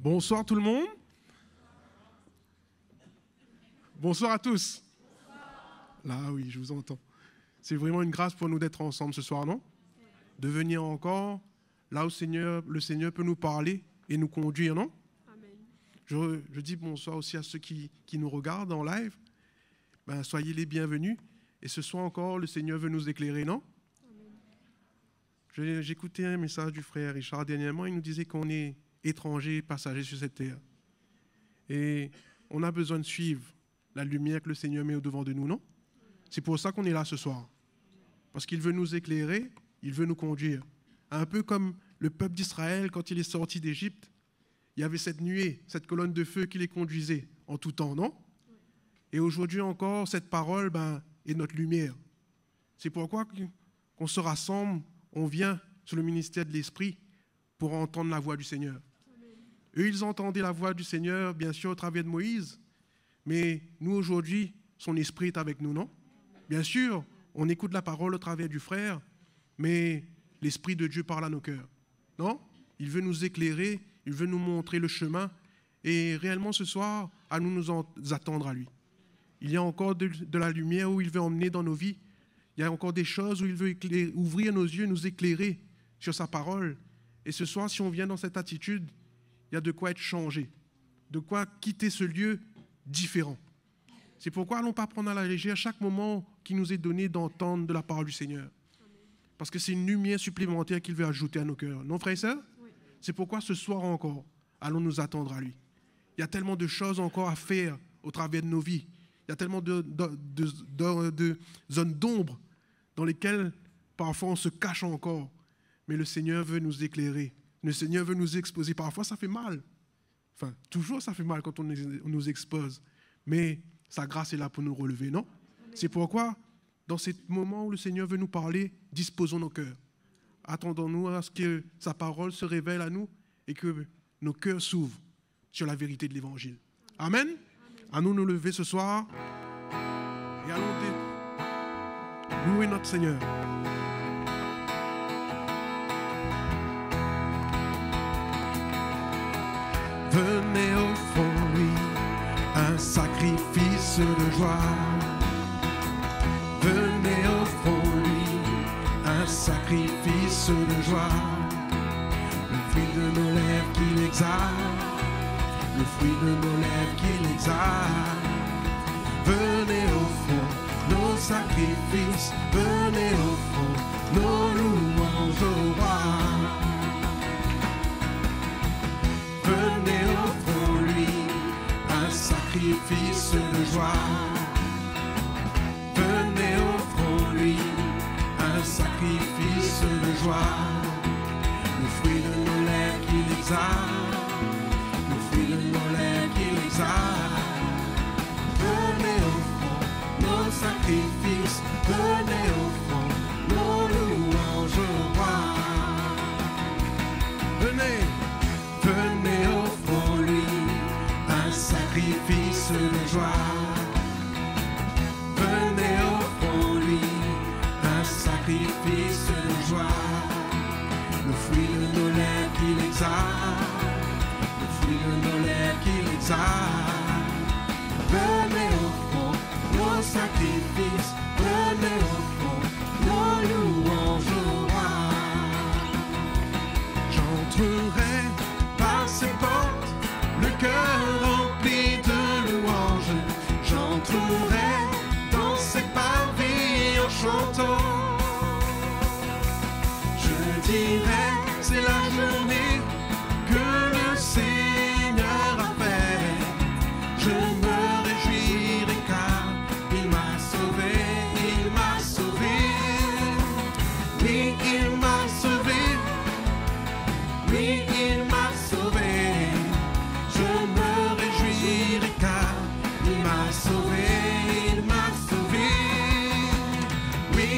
Bonsoir tout le monde. Bonsoir à tous. Là, oui, je vous entends. C'est vraiment une grâce pour nous d'être ensemble ce soir, non? De venir encore là où le Seigneur peut nous parler et nous conduire, non? Amen. Je dis bonsoir aussi à ceux qui nous regardent en live. Ben, soyez les bienvenus. Et ce soir encore, le Seigneur veut nous éclairer, non? J'écoutais un message du frère Richard dernièrement. Il nous disait qu'on est étrangers, passagers sur cette terre. Et on a besoin de suivre la lumière que le Seigneur met au-devant de nous, non? C'est pour ça qu'on est là ce soir. Parce qu'il veut nous éclairer, il veut nous conduire. Un peu comme le peuple d'Israël, quand il est sorti d'Égypte, il y avait cette nuée, cette colonne de feu qui les conduisait en tout temps, non? Et aujourd'hui encore, cette parole est notre lumière. C'est pourquoi qu'on se rassemble, on vient sur le ministère de l'Esprit pour entendre la voix du Seigneur. Eux, ils entendaient la voix du Seigneur, bien sûr, au travers de Moïse, mais nous, aujourd'hui, son Esprit est avec nous, non? Bien sûr, on écoute la parole au travers du frère, mais l'Esprit de Dieu parle à nos cœurs, non? Il veut nous éclairer, il veut nous montrer le chemin, et réellement, ce soir, à nous attendre à lui. Il y a encore de la lumière où il veut emmener dans nos vies. Il y a encore des choses où il veut ouvrir nos yeux, nous éclairer sur sa parole. Et ce soir, si on vient dans cette attitude, il y a de quoi être changé, de quoi quitter ce lieu différent. C'est pourquoi allons pas prendre à la légère chaque moment qui nous est donné d'entendre de la parole du Seigneur. Parce que c'est une lumière supplémentaire qu'il veut ajouter à nos cœurs. Non, frères et sœurs? Oui. C'est pourquoi ce soir encore, allons nous attendre à lui. Il y a tellement de choses encore à faire au travers de nos vies. Il y a tellement de zones d'ombre dans lesquelles parfois on se cache encore. Mais le Seigneur veut nous éclairer. Le Seigneur veut nous exposer. Parfois, ça fait mal. Enfin, toujours, ça fait mal quand on nous expose. Mais sa grâce est là pour nous relever, non? C'est pourquoi, dans ces moments où le Seigneur veut nous parler, disposons nos cœurs. Attendons-nous à ce que sa parole se révèle à nous et que nos cœurs s'ouvrent sur la vérité de l'Évangile. Amen. À nous lever ce soir et allons louer notre Seigneur. Venez offrons-lui un sacrifice de joie. Venez offrons-lui un sacrifice de joie. Le fruit de nos lèvres qui l'exalte. Le fruit de nos lèvres qui l'exalte. Venez offrons nos sacrifices. Venez offrons nos louanges au roi. Venez offrons-lui un sacrifice de joie. Venez offrons-lui un sacrifice de joie. Le fruit de nos lèvres qui l'exalte. Le fruit de nos lèvres qui l'exalte. Venez offrons nos sacrifices. Venez offrons nos louanges au roi. Venez. Venez offrons-lui un sacrifice de joie. Venez offrons-lui un sacrifice de joie. Le fruit de nos lèvres qui l'exalte. Le fruit de nos lèvres qui l'exalte. Venez offrons nos sacrifices. Venez offrons nos louanges au roi. J'entrerai par ces portes, le cœur rempli de louanges. J'entrerai dans ces parvis en chantant. Je dirai, c'est la journée que le Seigneur a fait. Je me réjouirai car il m'a sauvé, il m'a sauvé. Oui, il m'a sauvé. Oui, il m'a sauvé, je me réjouirai car il m'a sauvé, il m'a sauvé. Oui,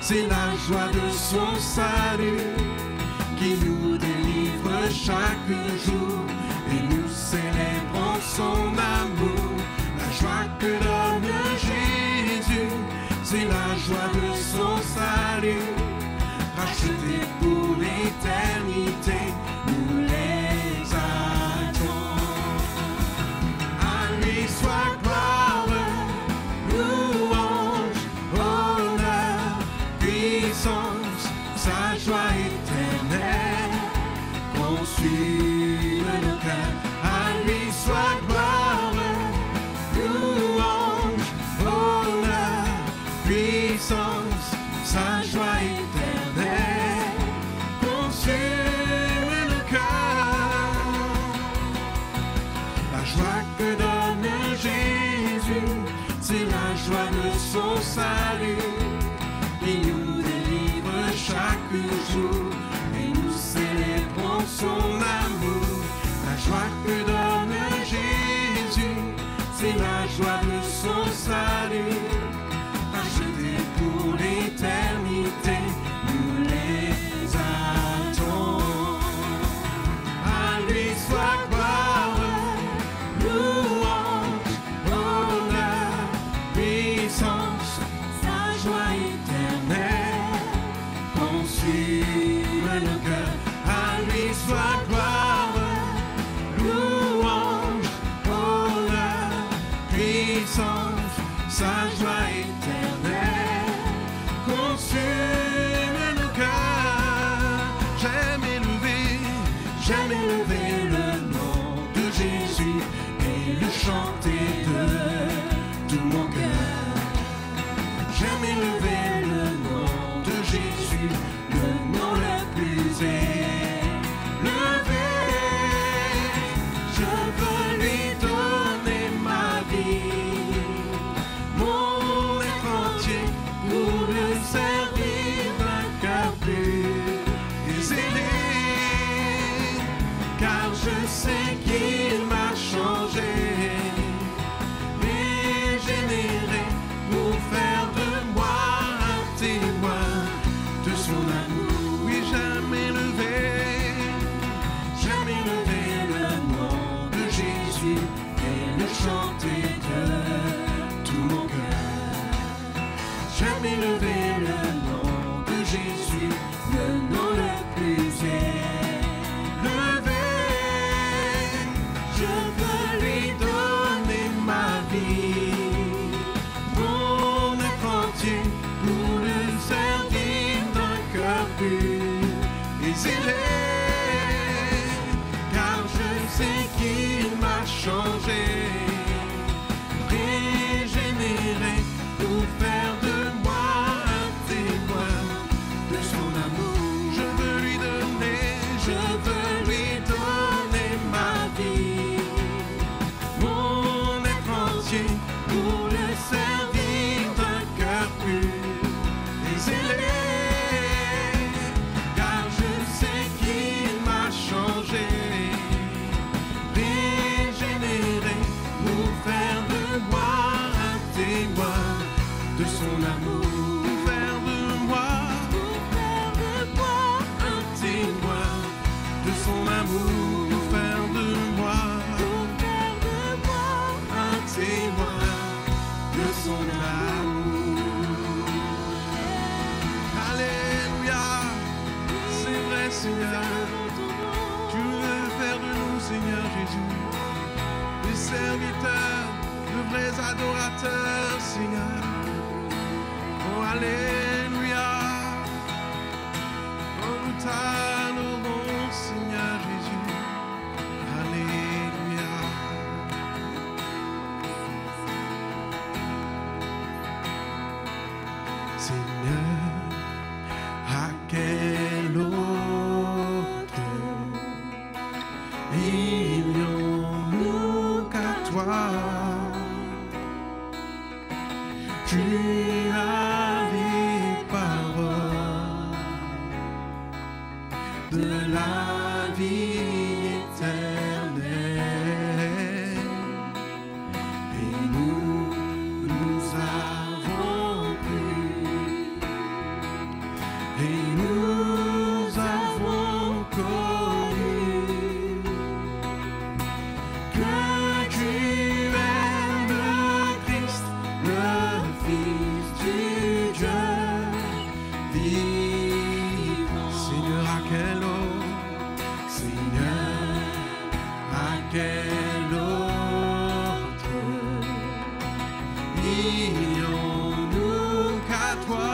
c'est la joie de son salut qui nous délivre chaque jour. Et nous célébrons son amour, la joie que donne Jésus, c'est la joie de son salut, racheté pour l'éternité, nous l'exaltons. À lui soit gloire, louange, honneur, puissance, sa joie éternelle consume nos cœurs. À lui soit gloire, louange, honneur, puissance, sa joie éternelle consume nos cœurs. La joie que donne Jésus, c'est la joie de son salut qui nous délivre chaque jour. Et nous célébrons son amour. La joie que donne Jésus, c'est la joie de son salut, racheté pour l'éternité, nous l'exaltons. À lui soit gloire, louange, honneur, puissance, sa joie éternelle consume nos cœurs. À lui soit gloire, louange, honneur, puissance, sa joie éternelle consume nos cœurs. J'aime élever le nom de Jésus et le chanter de tout mon cœur. J'aime élever le nom de Jésus, le nom le plus élevé. Je veux lui donner ma vie, mon être entier, pour le servir d'un cœur pur et zélé. Car je sais qu'il m'a changé, régénéré, pour faire de moi un témoin de son amour. Oui, j'aime élever le nom de Jésus et le chanter de tout mon cœur. J'aime élever le nom de Jésus, le nom le plus élevé. Je veux lui donner ma vie, mon être entier, pour le servir d'un cœur pur et zélé. Car je sais qu'il m'a changé, régénéré, pour faire de moi un témoin de son amour. Je veux lui donner ma vie, mon être entier, pour le servir d'un cœur pur et zélé. Car je sais qu'il m'a changé, régénéré, pour faire de moi un témoin de son amour. Faire de moi un témoin de son amour. Faire de moi un témoin de son amour. Alléluia, c'est vrai Seigneur, tu veux faire de nous Seigneur Jésus des serviteurs, de vrais adorateurs Seigneur. Oh Alléluia, oh nous t'adorons Seigneur Jésus. Alléluia. Seigneur, à quel autre irions-nous qu'à toi? Tu as les paroles de la vie éternelle, et nous avons cru vivant. Seigneur, à quel autre, Seigneur, à quel autre irions-nous qu'à toi?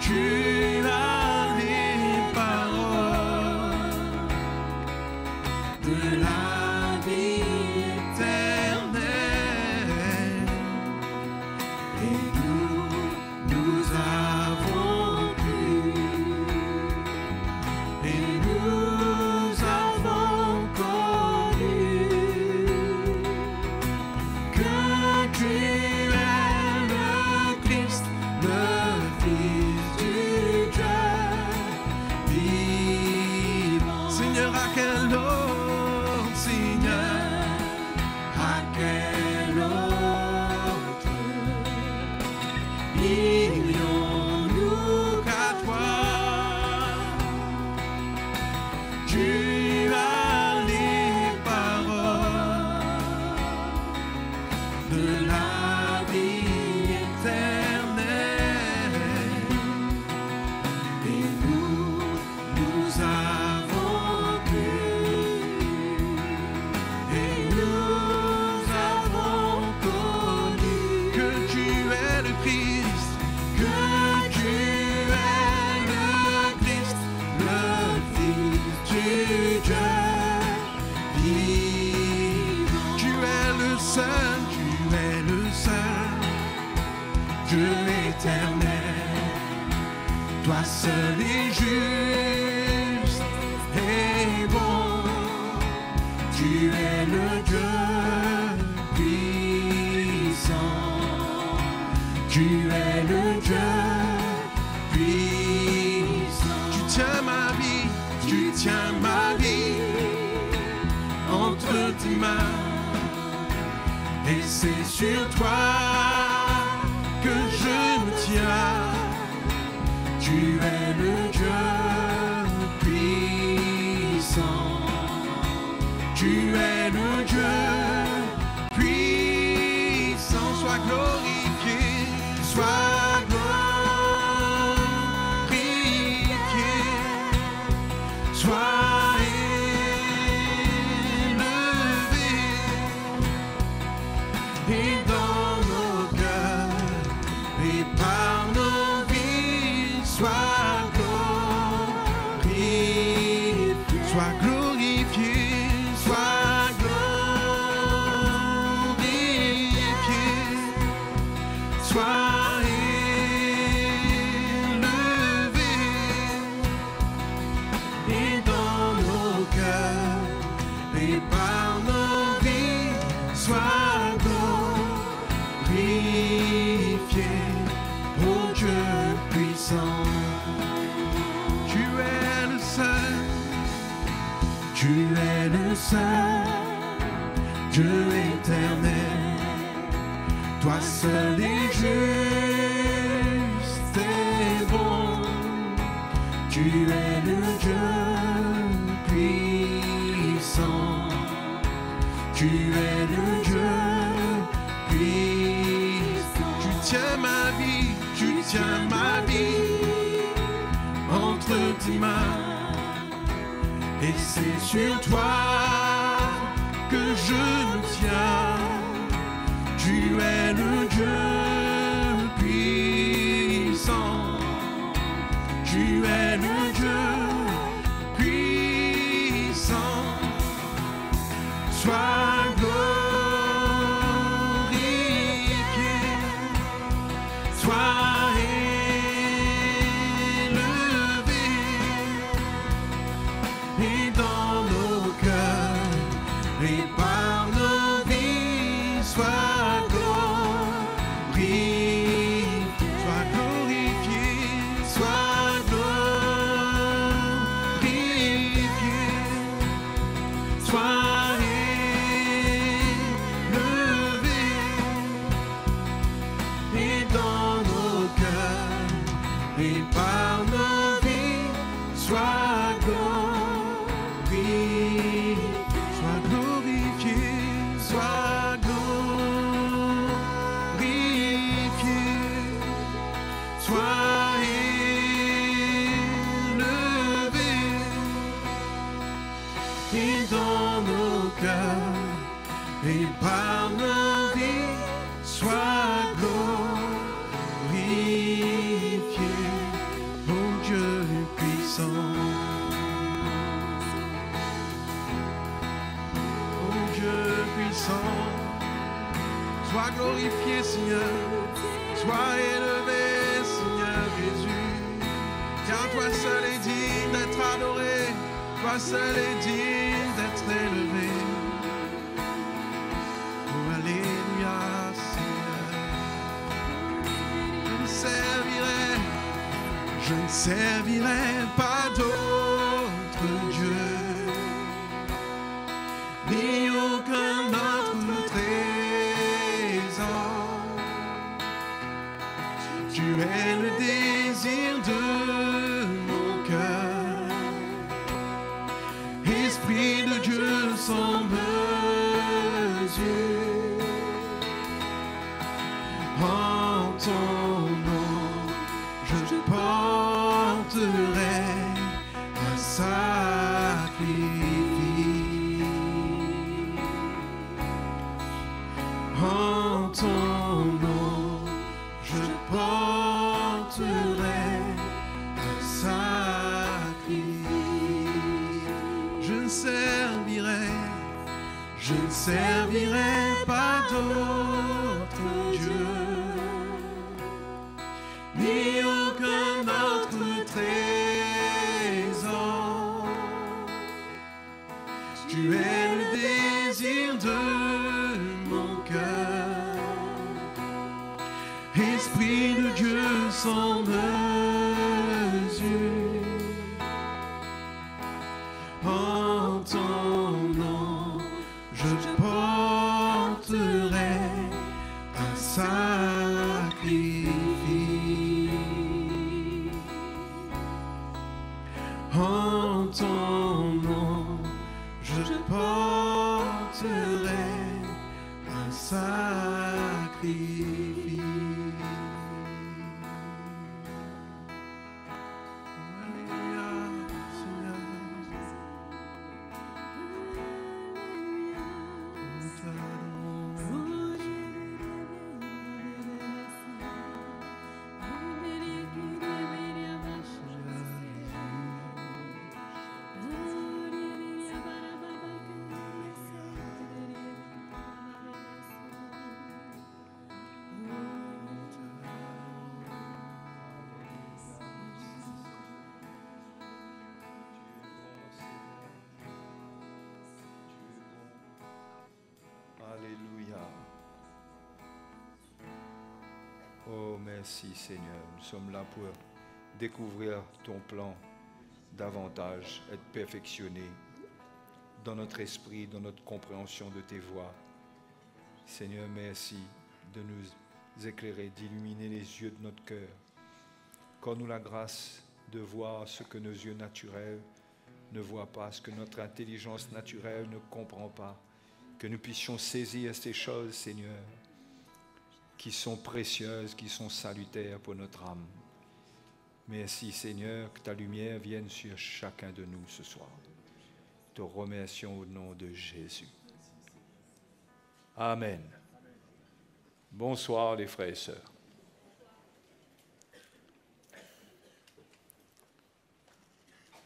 Tu as les paroles de la vie éternelle, et nous avons cru, et nous avons connu que tu es le Christ, le Fils du Dieu vivant. Seigneur, à quel autre, Seigneur, À quel autre irions-nous qu'à toi? Tu as les paroles de la vie éternelle, et nous avons cru, et nous avons connu que tu es le Christ, que tu es le Christ, le Fils du Dieu vivant. tu es le seul, Dieu éternel, toi seul est juste et bon. Tu es le Dieu puissant. Tu es le Dieu puissant. tu tiens ma vie, Tu tiens ma vie entre tes mains, et c'est sur toi que je me tiens. Tu es le Dieu puissant. Tu es le Dieu puissant. sois glorifié, Sois glorifié, sois élevé, et dans nos cœurs et par nos vies, sois glorifié, sois glorifié, sois glorifié, sois élevé, et dans nos cœurs et par nos vies, sois glorifié, ô Dieu puissant. tu es le seul, Tu es le seul, Dieu éternel, toi seul est juste et bon. Tu es le Dieu puissant. Tu es le Dieu puissant. tu tiens ma vie, tu tiens ma vie entre tes mains, et c'est sur toi que je me tiens. Tu es le Dieu puissant. Tu es le Dieu puissant. Sois glorifié, sois élevé, et dans nos cœurs et par nos vies, sois glorifié. Seigneur. Sois élevé, Seigneur Jésus. Car toi seul est digne d'être adoré. Toi seul est digne d'être élevé. Oh, alléluia, Seigneur. Je ne servirai pas d'autre Dieu, ni aucun autre trésor. Tu es le désir de mon cœur, Esprit de Dieu sans mesure. En ton nom, je porterai un sacrifice. En ton nom, je porterai un sacrifice. Je ne servirai pas d'autre Dieu, ni aucun autre trésor. Tu es le désir de mon cœur, Esprit de Dieu sans mesure. En ton nom, je porterai un sacrifice. En ton nom, je porterai un sacrifice. Alléluia, Seigneur. Alléluia. Oh, merci Seigneur. Nous sommes là pour découvrir ton plan davantage, être perfectionné dans notre esprit, dans notre compréhension de tes voies. Seigneur, merci de nous éclairer, d'illuminer les yeux de notre cœur. Accorde-nous la grâce de voir ce que nos yeux naturels ne voient pas, ce que notre intelligence naturelle ne comprend pas. Que nous puissions saisir ces choses, Seigneur, qui sont précieuses, qui sont salutaires pour notre âme. Merci, Seigneur, que ta lumière vienne sur chacun de nous ce soir. Te remercions au nom de Jésus. Amen. Bonsoir les frères et sœurs.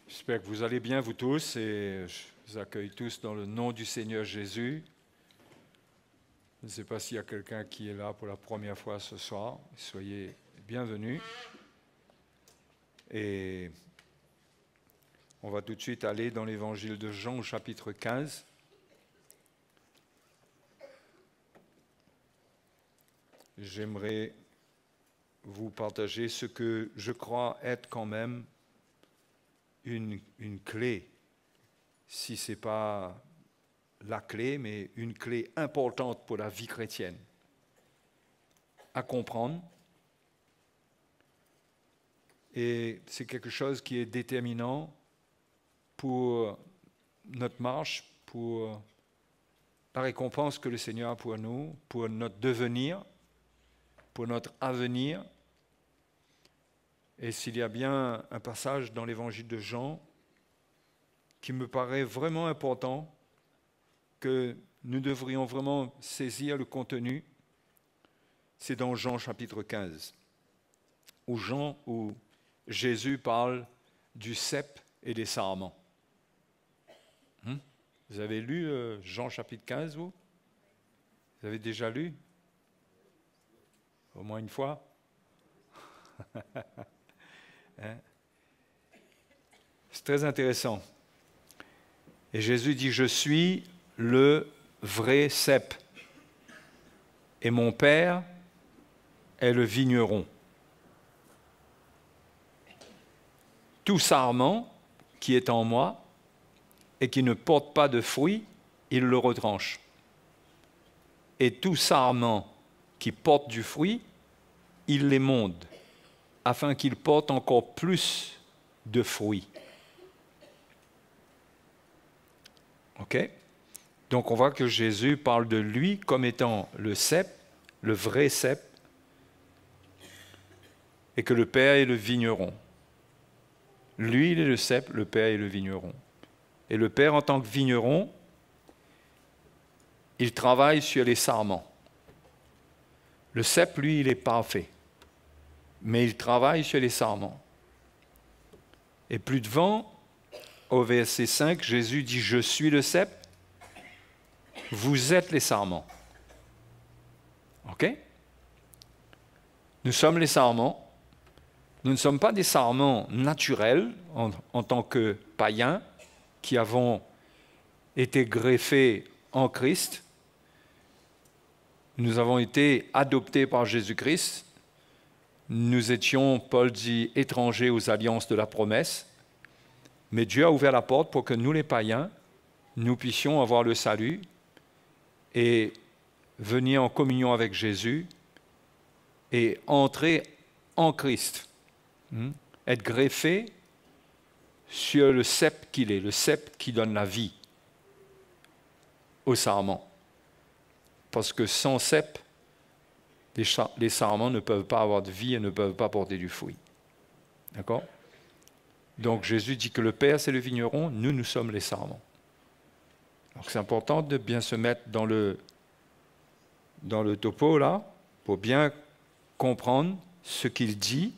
J'espère que vous allez bien, vous tous, et je vous accueille tous dans le nom du Seigneur Jésus. Je ne sais pas s'il y a quelqu'un qui est là pour la première fois ce soir. Soyez bienvenus. Et on va tout de suite aller dans l'évangile de Jean au chapitre 15. J'aimerais vous partager ce que je crois être quand même une clé, si ce n'est pas la clé, mais une clé importante pour la vie chrétienne, à comprendre. Et c'est quelque chose qui est déterminant pour notre marche, pour la récompense que le Seigneur a pour nous, pour notre devenir, pour notre avenir. Et s'il y a bien un passage dans l'évangile de Jean qui me paraît vraiment important, que nous devrions vraiment saisir le contenu, c'est dans Jean chapitre 15, où Jésus parle du cep et des sarments. Vous avez lu Jean chapitre 15, vous? Vous avez déjà lu? Au moins une fois. Hein? C'est très intéressant. Et Jésus dit, je suis le vrai cep. Et mon Père est le vigneron. Tout sarment qui est en moi et qui ne porte pas de fruits, il le retranche. Et tout sarment qui porte du fruit, il l'émonde, afin qu'il porte encore plus de fruits. Ok? Donc on voit que Jésus parle de lui comme étant le cep, le vrai cep, et que le Père est le vigneron. Lui, il est le cep, le Père est le vigneron. Et le Père, en tant que vigneron, il travaille sur les sarments. Le cep, lui, il est parfait. Mais il travaille sur les sarments. Et plus devant, au verset 5, Jésus dit « Je suis le cep, vous êtes les sarments. » Ok? Nous sommes les sarments. Nous ne sommes pas des sarments naturels en tant que païens qui avons été greffés en Christ. Nous avons été adoptés par Jésus-Christ. Nous étions, Paul dit, étrangers aux alliances de la promesse. Mais Dieu a ouvert la porte pour que nous, les païens, nous puissions avoir le salut et venir en communion avec Jésus et entrer en Christ. Être greffé sur le cep qu'il est, le cep qui donne la vie au sarment. Parce que sans cep, les sarments ne peuvent pas avoir de vie et ne peuvent pas porter du fruit. D'accord? Donc Jésus dit que le Père c'est le vigneron, nous sommes les sarments. Donc c'est important de bien se mettre dans le topo là, pour bien comprendre ce qu'il dit.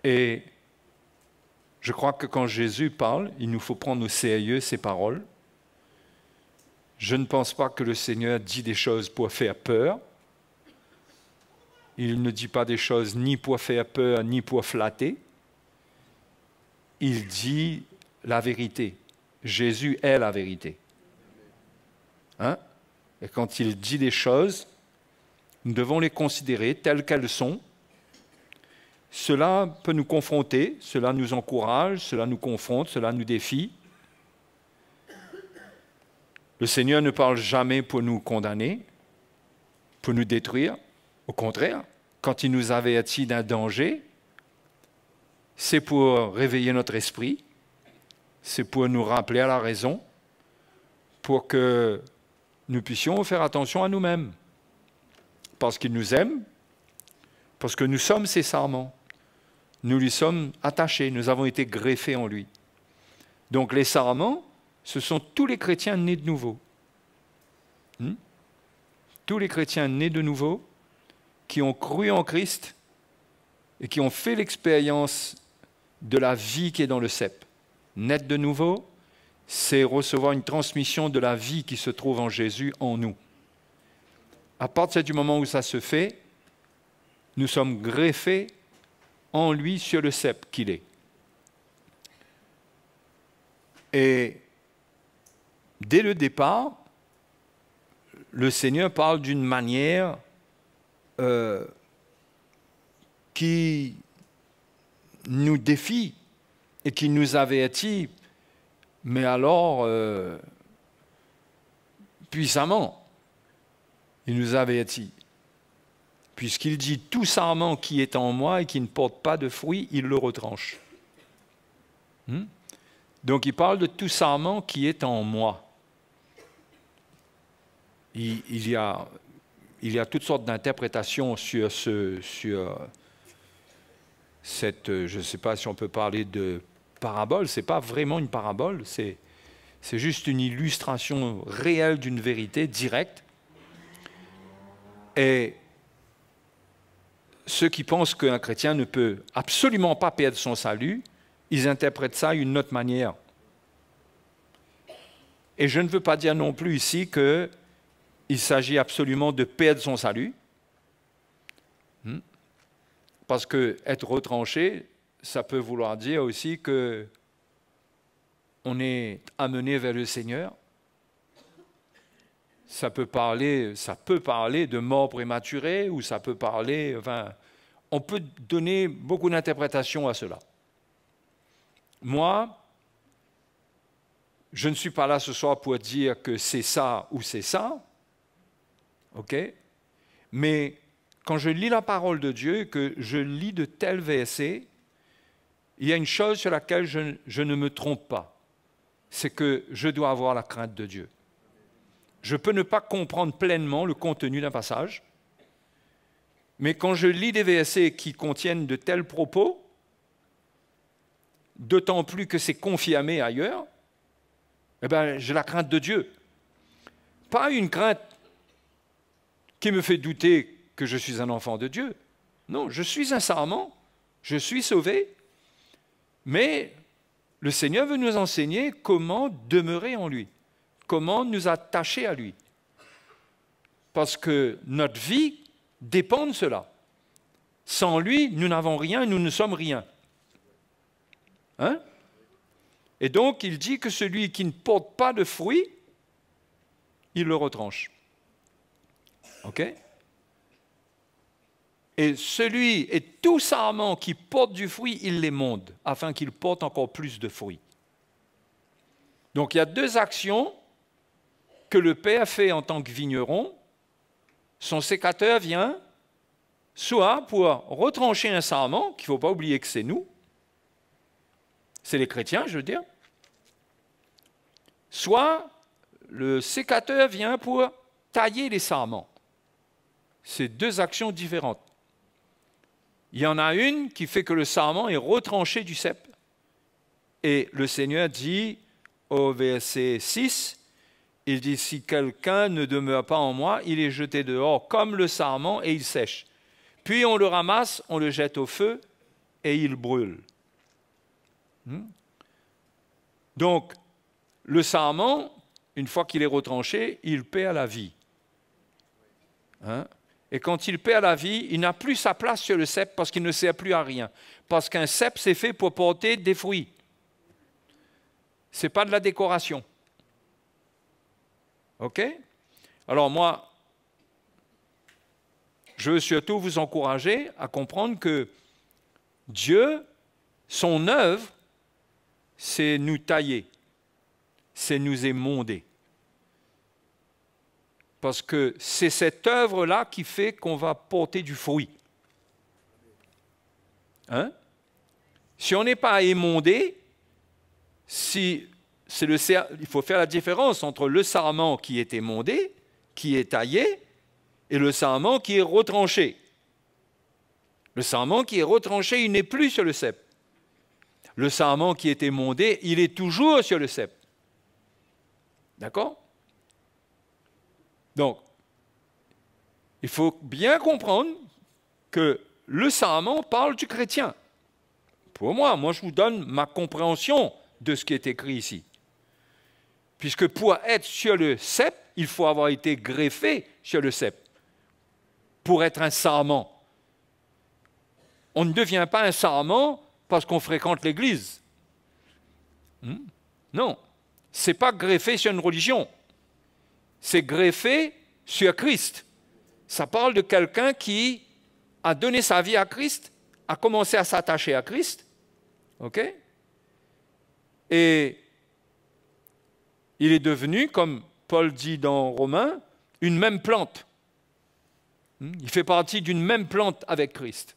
Et je crois que quand Jésus parle, il nous faut prendre au sérieux ses paroles. Je ne pense pas que le Seigneur dit des choses pour faire peur. Il ne dit pas des choses ni pour faire peur, ni pour flatter. Il dit la vérité. Jésus est la vérité. Hein? Et quand il dit des choses, nous devons les considérer telles qu'elles sont. Cela peut nous confronter, cela nous encourage, cela nous confronte, cela nous défie. Le Seigneur ne parle jamais pour nous condamner, pour nous détruire. Au contraire, quand il nous avertit d'un danger, c'est pour réveiller notre esprit, c'est pour nous rappeler à la raison, pour que nous puissions faire attention à nous-mêmes. Parce qu'il nous aime, parce que nous sommes ses sarments. Nous lui sommes attachés, nous avons été greffés en lui. Donc les sarments, ce sont tous les chrétiens nés de nouveau. Tous les chrétiens nés de nouveau, qui ont cru en Christ et qui ont fait l'expérience de la vie qui est dans le cep. Naître de nouveau, c'est recevoir une transmission de la vie qui se trouve en Jésus, en nous. À partir du moment où ça se fait, nous sommes greffés en lui sur le cep qu'il est. Et dès le départ, le Seigneur parle d'une manière qui nous défie et qui nous avertit, mais alors puissamment, il nous avertit. Puisqu'il dit « Tout sarment qui est en moi et qui ne porte pas de fruits, il le retranche. » Donc il parle de tout sarment qui est en moi. Il y a toutes sortes d'interprétations sur cette, je ne sais pas si on peut parler de parabole, ce n'est pas vraiment une parabole, c'est juste une illustration réelle d'une vérité directe. Et ceux qui pensent qu'un chrétien ne peut absolument pas perdre son salut, ils interprètent ça d'une autre manière. Et je ne veux pas dire non plus ici qu'il s'agit absolument de perdre son salut. Parce que être retranché, ça peut vouloir dire aussi que on est amené vers le Seigneur. Ça peut parler de mort prématurée, ou ça peut parler, enfin, on peut donner beaucoup d'interprétations à cela. Moi, je ne suis pas là ce soir pour dire que c'est ça ou c'est ça, ok? Mais quand je lis la parole de Dieu, que je lis de tels versets, il y a une chose sur laquelle je ne me trompe pas, c'est que je dois avoir la crainte de Dieu. Je peux ne pas comprendre pleinement le contenu d'un passage, mais quand je lis des versets qui contiennent de tels propos, d'autant plus que c'est confirmé ailleurs, eh bien, j'ai la crainte de Dieu. Pas une crainte qui me fait douter que je suis un enfant de Dieu. Non, je suis un sarment, je suis sauvé, mais le Seigneur veut nous enseigner comment demeurer en lui, comment nous attacher à lui. Parce que notre vie dépend de cela. Sans lui, nous n'avons rien, nous ne sommes rien. Hein? Et donc, il dit que celui qui ne porte pas de fruits, il le retranche. OK? Et tout sarment qui porte du fruit, il l'émonde, afin qu'il porte encore plus de fruits. Donc, il y a deux actions que le Père fait en tant que vigneron. Son sécateur vient, soit pour retrancher un sarment, qu'il ne faut pas oublier que c'est nous, c'est les chrétiens, je veux dire, soit le sécateur vient pour tailler les sarments. C'est deux actions différentes. Il y en a une qui fait que le sarment est retranché du cep. Et le Seigneur dit au verset 6, il dit, si quelqu'un ne demeure pas en moi, il est jeté dehors comme le sarment et il sèche. Puis on le ramasse, on le jette au feu et il brûle. Donc, le sarment, une fois qu'il est retranché, il perd la vie. Et quand il perd la vie, il n'a plus sa place sur le cep parce qu'il ne sert plus à rien. Parce qu'un cep, c'est fait pour porter des fruits. Ce n'est pas de la décoration. OK? Alors moi, je veux surtout vous encourager à comprendre que Dieu, son œuvre, c'est nous tailler, c'est nous émonder. Parce que c'est cette œuvre-là qui fait qu'on va porter du fruit. Hein? Si on n'est pas émondé, il faut faire la différence entre le sarment qui est émondé, qui est taillé, et le sarment qui est retranché. Le sarment qui est retranché, il n'est plus sur le cep. Le sarment qui est émondé, il est toujours sur le cep. D'accord? Donc, il faut bien comprendre que le sarment parle du chrétien. Pour moi, je vous donne ma compréhension de ce qui est écrit ici. Puisque pour être sur le cep, il faut avoir été greffé sur le cep pour être un sarment. On ne devient pas un sarment parce qu'on fréquente l'église. Non, ce n'est pas greffé sur une religion. C'est greffé sur Christ. Ça parle de quelqu'un qui a donné sa vie à Christ, a commencé à s'attacher à Christ, ok? Et il est devenu, comme Paul dit dans Romains, une même plante. Il fait partie d'une même plante avec Christ.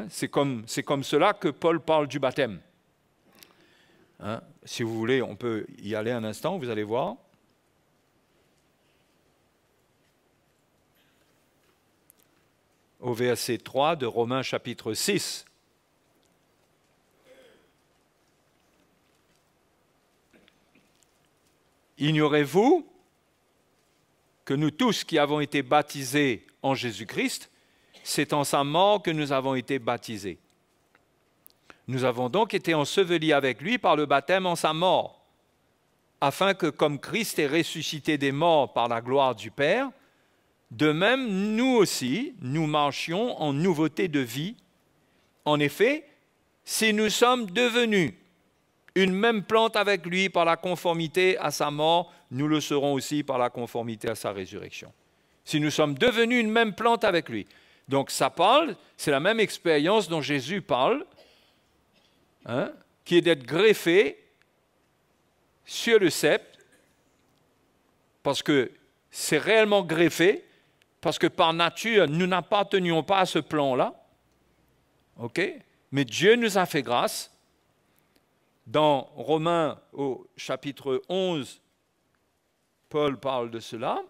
C'est comme cela que Paul parle du baptême. Si vous voulez, on peut y aller un instant, vous allez voir. Au verset 3 de Romains chapitre 6. Ignorez-vous que nous tous qui avons été baptisés en Jésus-Christ, c'est en sa mort que nous avons été baptisés. Nous avons donc été ensevelis avec lui par le baptême en sa mort, afin que, comme Christ est ressuscité des morts par la gloire du Père, de même, nous aussi, nous marchions en nouveauté de vie. En effet, si nous sommes devenus une même plante avec lui par la conformité à sa mort, nous le serons aussi par la conformité à sa résurrection. Si nous sommes devenus une même plante avec lui. Donc ça parle, c'est la même expérience dont Jésus parle, hein, qui est d'être greffé sur le sceptre, parce que c'est réellement greffé, parce que par nature, nous n'appartenions pas à ce plan-là. OK? Mais Dieu nous a fait grâce. Dans Romains au chapitre 11, Paul parle de cela.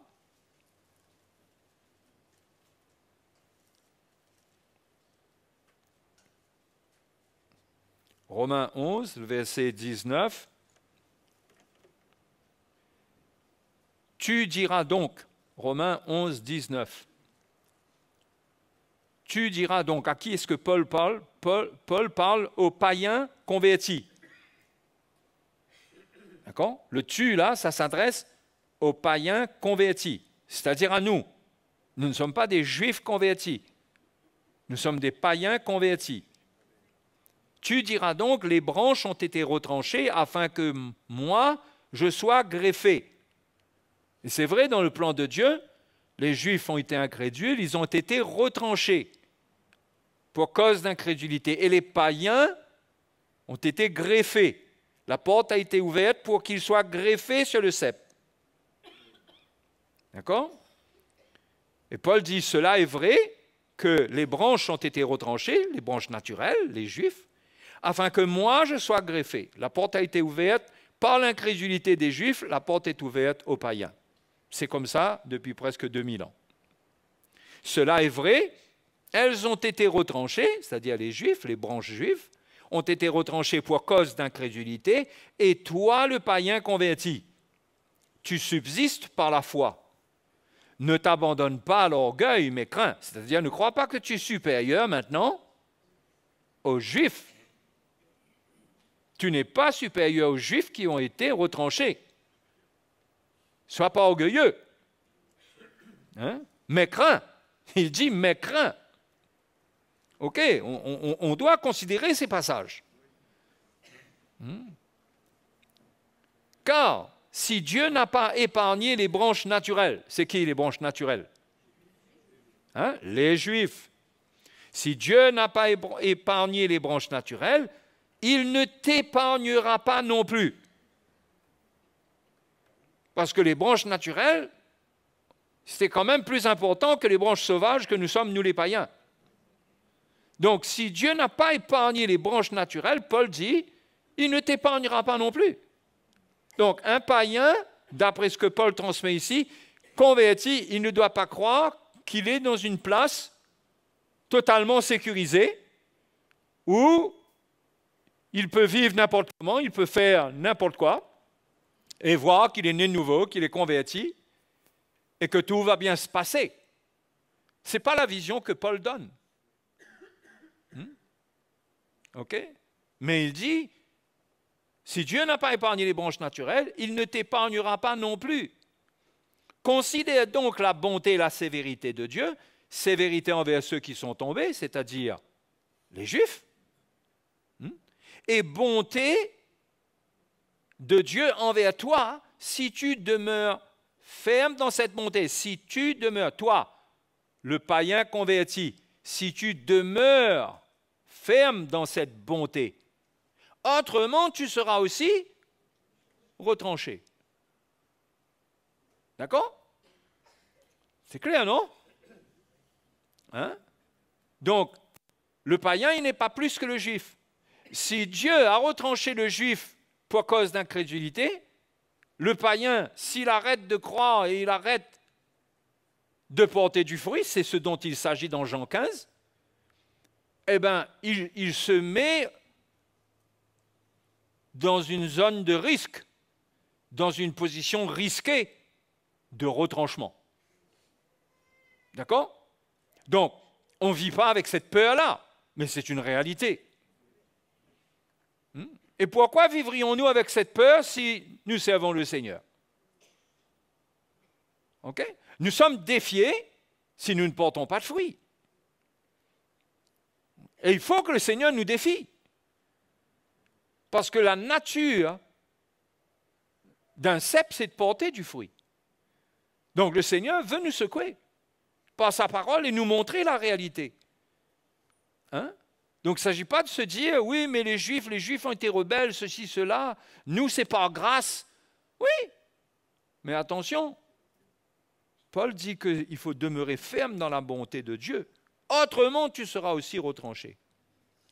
Romains 11, le verset 19. Tu diras donc, Romains 11, 19. Tu diras donc, à qui est-ce que Paul parle? Paul parle aux païens convertis. D'accord? Le tu, là, ça s'adresse aux païens convertis, c'est-à-dire à nous. Nous ne sommes pas des juifs convertis. Nous sommes des païens convertis. Tu diras donc, les branches ont été retranchées afin que moi, je sois greffé. Et c'est vrai, dans le plan de Dieu, les Juifs ont été incrédules, ils ont été retranchés pour cause d'incrédulité. Et les païens ont été greffés. La porte a été ouverte pour qu'ils soient greffés sur le sceptre. D'accord? Et Paul dit, cela est vrai que les branches ont été retranchées, les branches naturelles, les Juifs, afin que moi je sois greffé. La porte a été ouverte par l'incrédulité des Juifs, la porte est ouverte aux païens. C'est comme ça depuis presque 2000 ans. Cela est vrai, elles ont été retranchées, c'est-à-dire les Juifs, les branches juives, ont été retranchées pour cause d'incrédulité, et toi, le païen converti, tu subsistes par la foi. Ne t'abandonne pas à l'orgueil, mais crains. C'est-à-dire, ne crois pas que tu es supérieur maintenant aux Juifs. Tu n'es pas supérieur aux Juifs qui ont été retranchés. Sois pas orgueilleux. Hein? Mais crains. Il dit, mais crains. OK, on doit considérer ces passages. Car si Dieu n'a pas épargné les branches naturelles, c'est qui les branches naturelles? Hein? Les Juifs. Si Dieu n'a pas épargné les branches naturelles, il ne t'épargnera pas non plus. Parce que les branches naturelles, c'est quand même plus important que les branches sauvages que nous sommes, nous les païens. Donc, si Dieu n'a pas épargné les branches naturelles, Paul dit, il ne t'épargnera pas non plus. Donc, un païen, d'après ce que Paul transmet ici, converti, il ne doit pas croire qu'il est dans une place totalement sécurisée où il peut vivre n'importe comment, il peut faire n'importe quoi, et voir qu'il est né de nouveau, qu'il est converti, et que tout va bien se passer. Ce n'est pas la vision que Paul donne. OK? Mais il dit, si Dieu n'a pas épargné les branches naturelles, il ne t'épargnera pas non plus. Considère donc la bonté et la sévérité de Dieu, sévérité envers ceux qui sont tombés, c'est-à-dire les Juifs, et bonté de Dieu envers toi si tu demeures ferme dans cette bonté, si tu demeures, toi, le païen converti, si tu demeures ferme dans cette bonté. Autrement, tu seras aussi retranché. D'accord? C'est clair, non? Hein? Donc, le païen, il n'est pas plus que le juif. Si Dieu a retranché le juif pour cause d'incrédulité, le païen, s'il arrête de croire et il arrête de porter du fruit, c'est ce dont il s'agit dans Jean 15, eh bien, il se met dans une zone de risque, dans une position risquée de retranchement. D'accord? Donc, on ne vit pas avec cette peur-là, mais c'est une réalité. Et pourquoi vivrions-nous avec cette peur si nous servons le Seigneur? Okay? Nous sommes défiés si nous ne portons pas de fruits. Et il faut que le Seigneur nous défie. Parce que la nature d'un cep, c'est de porter du fruit. Donc le Seigneur veut nous secouer par sa parole et nous montrer la réalité. Hein? Donc il ne s'agit pas de se dire, oui, mais les Juifs ont été rebelles, ceci, cela, nous c'est par grâce. Oui, mais attention, Paul dit qu'il faut demeurer ferme dans la bonté de Dieu. Autrement, tu seras aussi retranché.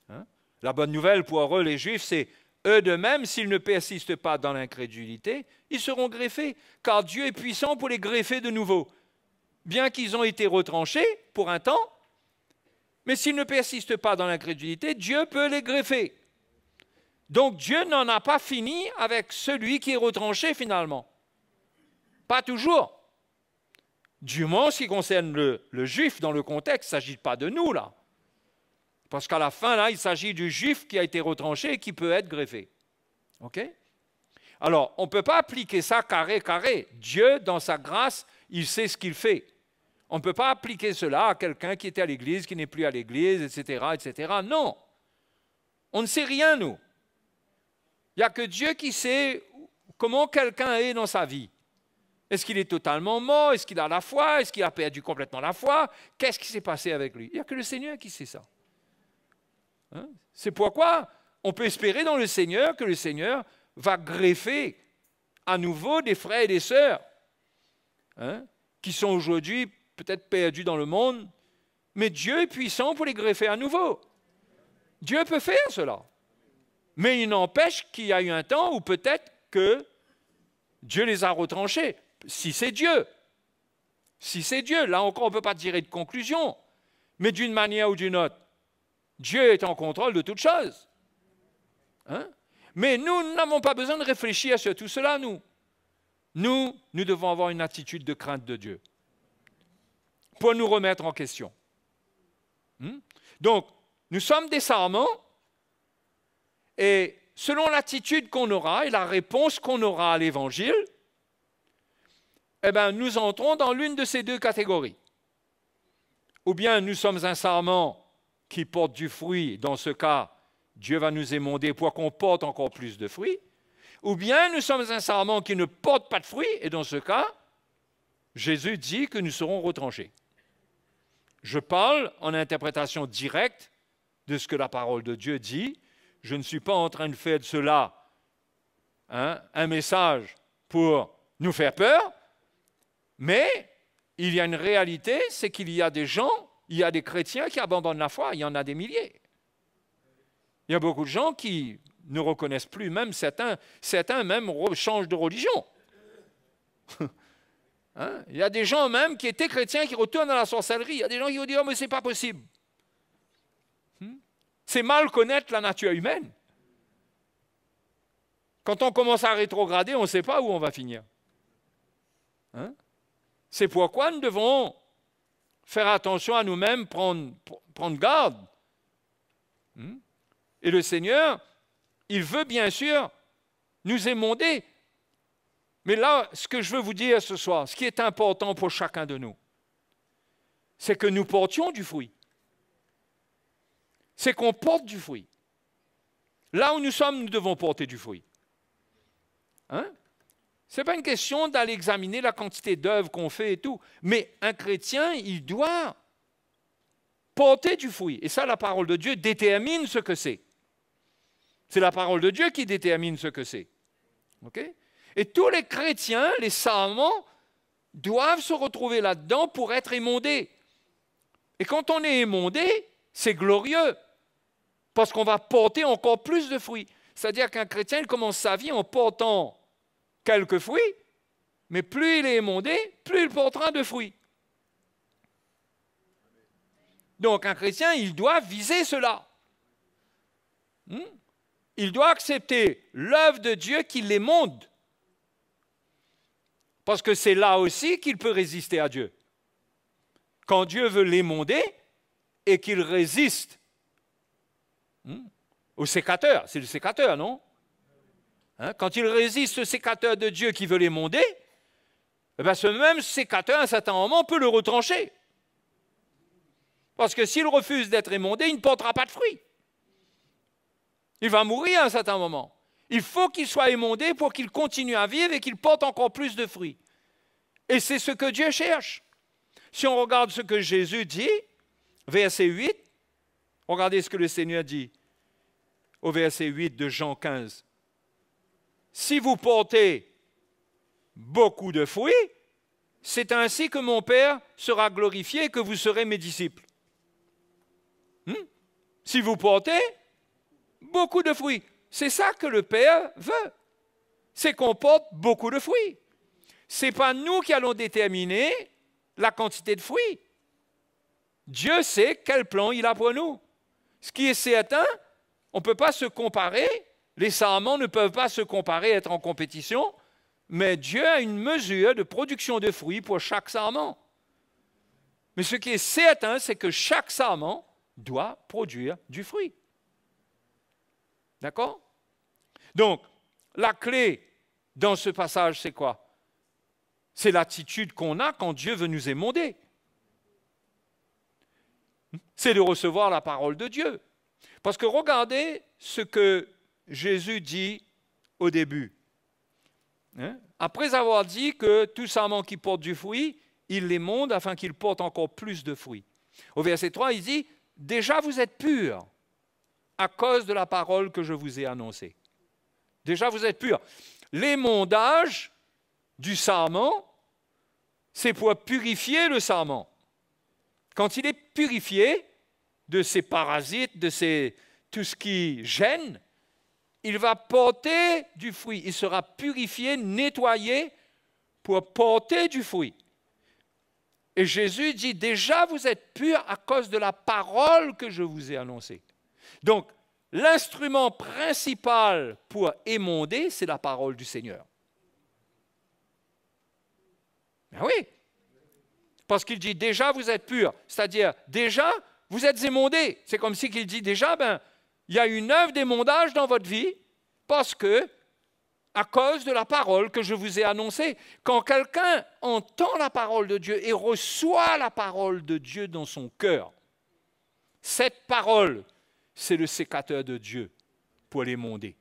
Hein? La bonne nouvelle pour eux, les Juifs, c'est eux de même, s'ils ne persistent pas dans l'incrédulité, ils seront greffés, car Dieu est puissant pour les greffer de nouveau. Bien qu'ils ont été retranchés pour un temps, mais s'ils ne persistent pas dans l'incrédulité, Dieu peut les greffer. Donc Dieu n'en a pas fini avec celui qui est retranché finalement. Pas toujours. Du moins, en ce qui concerne le juif dans le contexte, il ne s'agit pas de nous là. Parce qu'à la fin, là, il s'agit du juif qui a été retranché et qui peut être greffé. OK? Alors, on ne peut pas appliquer ça carré. Dieu, dans sa grâce, il sait ce qu'il fait. On ne peut pas appliquer cela à quelqu'un qui était à l'église, qui n'est plus à l'église, etc., etc. Non. On ne sait rien, nous. Il n'y a que Dieu qui sait comment quelqu'un est dans sa vie. Est-ce qu'il est totalement mort? Est-ce qu'il a la foi? Est-ce qu'il a perdu complètement la foi? Qu'est-ce qui s'est passé avec lui? Il n'y a que le Seigneur qui sait ça. Hein? C'est pourquoi on peut espérer dans le Seigneur que le Seigneur va greffer à nouveau des frères et des sœurs qui sont aujourd'hui peut-être perdus dans le monde, mais Dieu est puissant pour les greffer à nouveau. Dieu peut faire cela. Mais il n'empêche qu'il y a eu un temps où peut-être que Dieu les a retranchés. Si c'est Dieu. Si c'est Dieu, là encore on ne peut pas tirer de conclusion. Mais d'une manière ou d'une autre, Dieu est en contrôle de toutes choses. Hein? Mais nous n'avons pas besoin de réfléchir sur tout cela, nous. Nous devons avoir une attitude de crainte de Dieu pour nous remettre en question. Donc, nous sommes des sarments et selon l'attitude qu'on aura et la réponse qu'on aura à l'Évangile, eh bien, nous entrons dans l'une de ces deux catégories. Ou bien nous sommes un sarment qui porte du fruit, dans ce cas, Dieu va nous émonder pour qu'on porte encore plus de fruits, ou bien nous sommes un sarment qui ne porte pas de fruits, et dans ce cas, Jésus dit que nous serons retranchés. Je parle en interprétation directe de ce que la parole de Dieu dit. Je ne suis pas en train de faire de cela un message pour nous faire peur, mais il y a une réalité, c'est qu'il y a des gens, il y a des chrétiens qui abandonnent la foi, il y en a des milliers. Il y a beaucoup de gens qui ne reconnaissent plus, même certains même changent de religion. Il y a des gens même qui étaient chrétiens qui retournent à la sorcellerie. Il y a des gens qui vont dire « Oh, mais ce n'est pas possible. » C'est mal connaître la nature humaine. Quand on commence à rétrograder, on ne sait pas où on va finir. C'est pourquoi nous devons faire attention à nous-mêmes, prendre garde. Et le Seigneur, il veut bien sûr nous émonder. Mais là, ce que je veux vous dire ce soir, ce qui est important pour chacun de nous, c'est que nous portions du fruit. C'est qu'on porte du fruit. Là où nous sommes, nous devons porter du fruit. Ce n'est pas une question d'aller examiner la quantité d'œuvres qu'on fait et tout. Mais un chrétien, il doit porter du fruit. Et ça, la parole de Dieu détermine ce que c'est. C'est la parole de Dieu qui détermine ce que c'est. Okay? Et tous les chrétiens, les sarments, doivent se retrouver là-dedans pour être émondés. Et quand on est émondé, c'est glorieux. Parce qu'on va porter encore plus de fruits. C'est-à-dire qu'un chrétien, il commence sa vie en portant quelques fruits, mais plus il est émondé, plus il portera de fruits. Donc un chrétien, il doit viser cela. Il doit accepter l'œuvre de Dieu qui l'émonde. Parce que c'est là aussi qu'il peut résister à Dieu. Quand Dieu veut l'émonder et qu'il résiste au sécateur, c'est le sécateur, non? Quand il résiste au sécateur de Dieu qui veut l'émonder, eh bien ce même sécateur, à un certain moment, peut le retrancher. Parce que s'il refuse d'être émondé, il ne portera pas de fruits. Il va mourir à un certain moment. Il faut qu'il soit émondé pour qu'il continue à vivre et qu'il porte encore plus de fruits. Et c'est ce que Dieu cherche. Si on regarde ce que Jésus dit, verset 8, regardez ce que le Seigneur dit au verset 8 de Jean 15. Si vous portez beaucoup de fruits, c'est ainsi que mon Père sera glorifié et que vous serez mes disciples. Si vous portez beaucoup de fruits, c'est ça que le Père veut. C'est qu'on porte beaucoup de fruits. Ce n'est pas nous qui allons déterminer la quantité de fruits. Dieu sait quel plan il a pour nous. Ce qui est certain, on ne peut pas se comparer, les sarments ne peuvent pas se comparer, être en compétition, mais Dieu a une mesure de production de fruits pour chaque sarment. Mais ce qui est certain, c'est que chaque sarment doit produire du fruit. D'accord? Donc, la clé dans ce passage, c'est quoi? C'est l'attitude qu'on a quand Dieu veut nous émonder. C'est de recevoir la parole de Dieu. Parce que regardez ce que Jésus dit au début. Après avoir dit que tout sarment qui porte du fruit, il l'émonde afin qu'il porte encore plus de fruits. Au verset 3, il dit « Déjà vous êtes purs à cause de la parole que je vous ai annoncée. » Déjà vous êtes purs. L'émondage du sarment, c'est pour purifier le sarment. Quand il est purifié de ses parasites, de tout ce qui gêne, il va porter du fruit. Il sera purifié, nettoyé pour porter du fruit. Et Jésus dit, déjà vous êtes purs à cause de la parole que je vous ai annoncée. Donc, l'instrument principal pour émonder, c'est la parole du Seigneur. Ben oui, parce qu'il dit déjà vous êtes purs, c'est-à-dire déjà vous êtes émondés. C'est comme si qu'il dit déjà, il y a une œuvre d'émondage dans votre vie parce que, à cause de la parole que je vous ai annoncée, quand quelqu'un entend la parole de Dieu et reçoit la parole de Dieu dans son cœur, cette parole, c'est le sécateur de Dieu pour l'émonder.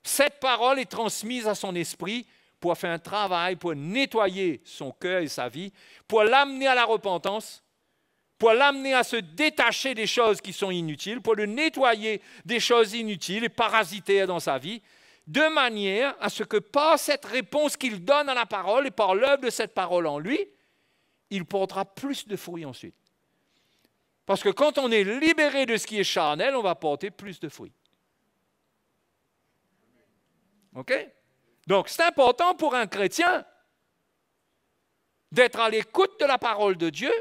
Cette parole est transmise à son esprit pour faire un travail, pour nettoyer son cœur et sa vie, pour l'amener à la repentance, pour l'amener à se détacher des choses qui sont inutiles, pour le nettoyer des choses inutiles et parasitaires dans sa vie, de manière à ce que par cette réponse qu'il donne à la parole et par l'œuvre de cette parole en lui, il portera plus de fruits ensuite. Parce que quand on est libéré de ce qui est charnel, on va porter plus de fruits. OK? Donc, c'est important pour un chrétien d'être à l'écoute de la parole de Dieu,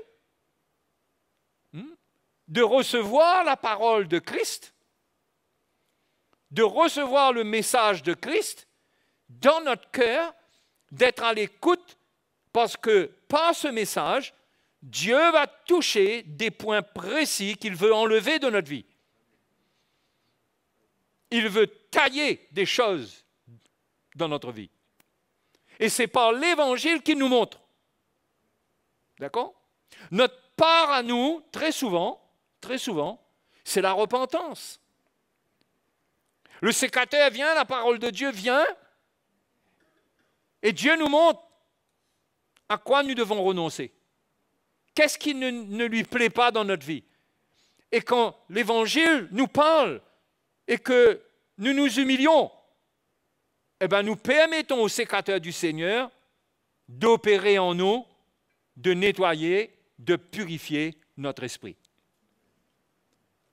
de recevoir la parole de Christ, de recevoir le message de Christ dans notre cœur, d'être à l'écoute parce que par ce message, Dieu va toucher des points précis qu'il veut enlever de notre vie. Il veut tailler des choses dans notre vie. Et c'est par l'Évangile qu'il nous montre. D'accord? Notre part à nous, très souvent, c'est la repentance. Le sécateur vient, la parole de Dieu vient, et Dieu nous montre à quoi nous devons renoncer. Qu'est-ce qui ne lui plaît pas dans notre vie? Et quand l'Évangile nous parle et que nous nous humilions, eh bien, nous permettons au sécateur du Seigneur d'opérer en nous, de nettoyer, de purifier notre esprit.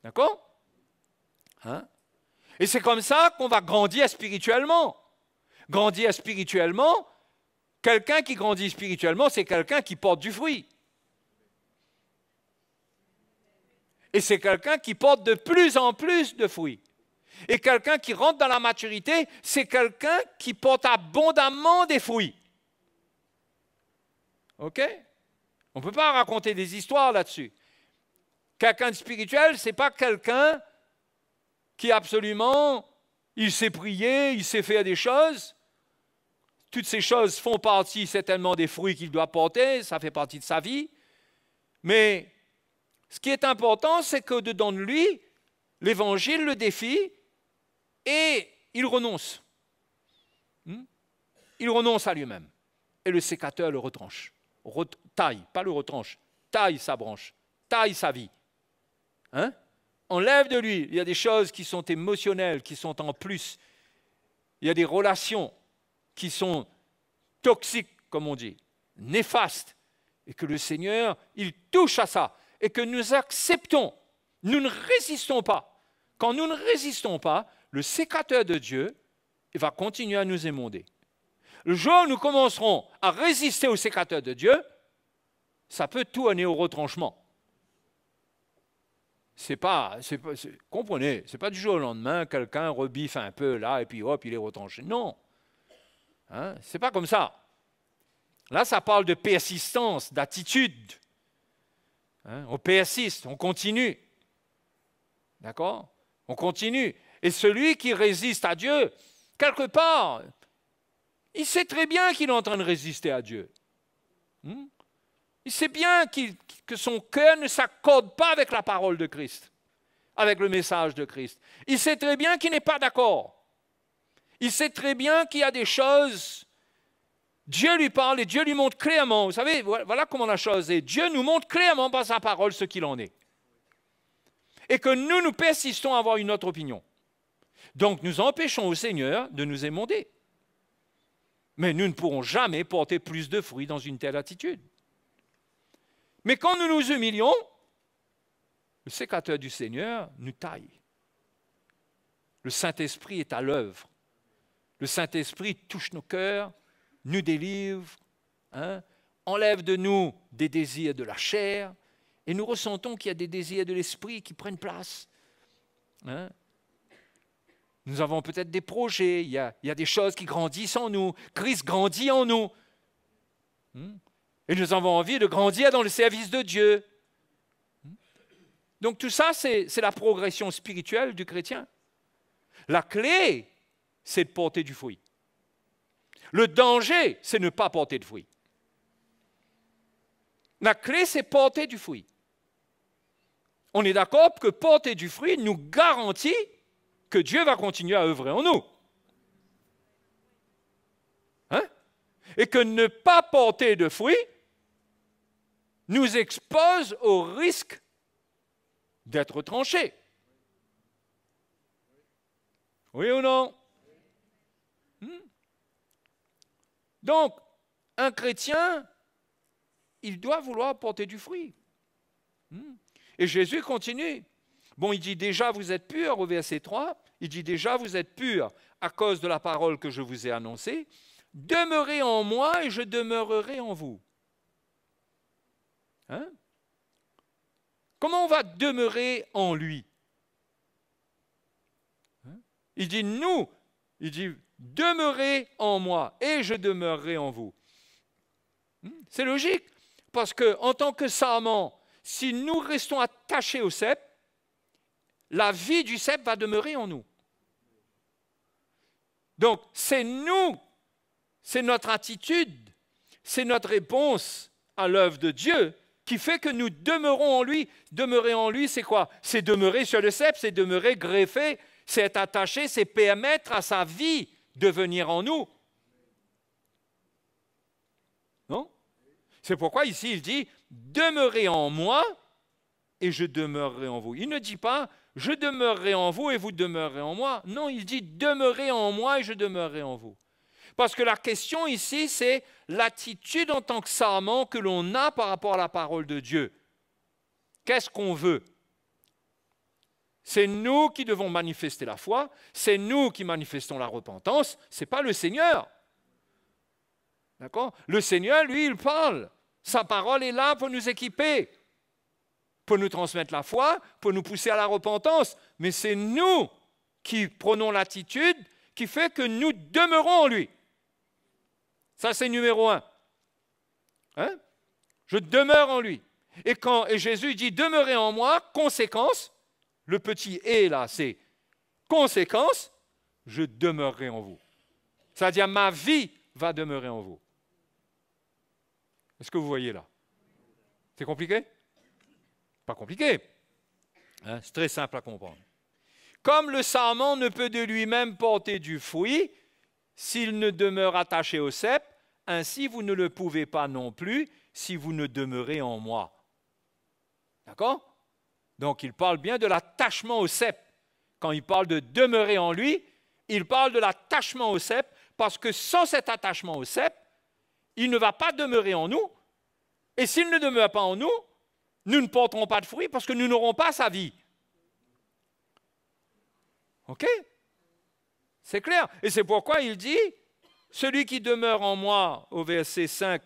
D'accord? Et c'est comme ça qu'on va grandir spirituellement. Grandir spirituellement, quelqu'un qui grandit spirituellement, c'est quelqu'un qui porte du fruit. Et c'est quelqu'un qui porte de plus en plus de fruits. Et quelqu'un qui rentre dans la maturité, c'est quelqu'un qui porte abondamment des fruits. OK? On ne peut pas raconter des histoires là-dessus. Quelqu'un de spirituel, ce n'est pas quelqu'un qui absolument, il sait prier, il sait faire des choses. Toutes ces choses font partie certainement des fruits qu'il doit porter, ça fait partie de sa vie. Mais Ce qui est important, c'est qu'au-dedans de lui, l'Évangile le défie et il renonce. Il renonce à lui-même. Et le sécateur le retranche. Taille, pas le retranche, taille sa branche, taille sa vie. Enlève de lui. Il y a des choses qui sont émotionnelles, qui sont en plus. Il y a des relations qui sont toxiques, comme on dit, néfastes. Et que le Seigneur, il touche à ça. Et que nous acceptons. Nous ne résistons pas. Quand nous ne résistons pas, le sécateur de Dieu il va continuer à nous émonder. Le jour où nous commencerons à résister au sécateur de Dieu, ça peut tout amener au retranchement. Comprenez, ce n'est pas du jour au lendemain, quelqu'un rebiffe un peu là et puis hop, il est retranché. Non, ce n'est pas comme ça. Là, ça parle de persistance, d'attitude. On persiste, on continue. D'accord? On continue. Et celui qui résiste à Dieu, quelque part, il sait très bien qu'il est en train de résister à Dieu. Il sait bien que son cœur ne s'accorde pas avec la parole de Christ, avec le message de Christ. Il sait très bien qu'il n'est pas d'accord. Il sait très bien qu'il y a des choses, Dieu lui parle et Dieu lui montre clairement. Vous savez, voilà comment la chose est. Dieu nous montre clairement par sa parole ce qu'il en est. Et que nous persistons à avoir une autre opinion. Donc nous empêchons au Seigneur de nous émonder. Mais nous ne pourrons jamais porter plus de fruits dans une telle attitude. Mais quand nous nous humilions, le sécateur du Seigneur nous taille. Le Saint-Esprit est à l'œuvre. Le Saint-Esprit touche nos cœurs, nous délivre, enlève de nous des désirs de la chair, et nous ressentons qu'il y a des désirs de l'esprit qui prennent place. Nous avons peut-être des projets, il y a des choses qui grandissent en nous, Christ grandit en nous. Et nous avons envie de grandir dans le service de Dieu. Donc tout ça, c'est la progression spirituelle du chrétien. La clé, c'est de porter du fruit. Le danger, c'est ne pas porter de fruit. La clé, c'est porter du fruit. On est d'accord que porter du fruit nous garantit que Dieu va continuer à œuvrer en nous. Et que ne pas porter de fruit nous expose au risque d'être tranché. Oui ou non? Donc, un chrétien, il doit vouloir porter du fruit. Et Jésus continue. Bon, il dit déjà vous êtes purs au verset 3. Il dit déjà vous êtes purs à cause de la parole que je vous ai annoncée. Demeurez en moi et je demeurerai en vous. Comment on va demeurer en lui? Il dit nous, il dit demeurez en moi et je demeurerai en vous. C'est logique, parce qu'en tant que sarment, si nous restons attachés au cep, la vie du cep va demeurer en nous. Donc c'est nous, c'est notre attitude, c'est notre réponse à l'œuvre de Dieu qui fait que nous demeurons en lui. Demeurer en lui, c'est quoi? C'est demeurer sur le cep, c'est demeurer greffé, c'est être attaché, c'est permettre à sa vie de venir en nous. Non? C'est pourquoi ici il dit « Demeurez en moi et je demeurerai en vous ». Il ne dit pas « Je demeurerai en vous et vous demeurerez en moi ». Non, il dit « Demeurez en moi et je demeurerai en vous ». Parce que la question ici, c'est l'attitude en tant que sarment que l'on a par rapport à la parole de Dieu. Qu'est-ce qu'on veut? C'est nous qui devons manifester la foi, c'est nous qui manifestons la repentance, ce n'est pas le Seigneur. D'accord? Le Seigneur, lui, il parle. Sa parole est là pour nous équiper, pour nous transmettre la foi, pour nous pousser à la repentance. Mais c'est nous qui prenons l'attitude qui fait que nous demeurons en lui. Ça, c'est numéro 1. Je demeure en lui. Et Jésus dit « Demeurez en moi », conséquence, le petit « et » là, c'est conséquence, je demeurerai en vous. C'est-à-dire ma vie va demeurer en vous. Est-ce que vous voyez là? C'est compliqué? Pas compliqué. Hein, c'est très simple à comprendre. Comme le sarment ne peut de lui-même porter du fruit s'il ne demeure attaché au cep, ainsi vous ne le pouvez pas non plus si vous ne demeurez en moi. D'accord? Donc il parle bien de l'attachement au cep. Quand il parle de demeurer en lui, il parle de l'attachement au cep, parce que sans cet attachement au cep, il ne va pas demeurer en nous. Et s'il ne demeure pas en nous, nous ne porterons pas de fruits parce que nous n'aurons pas sa vie. OK? C'est clair. Et c'est pourquoi il dit, celui qui demeure en moi, au verset 5,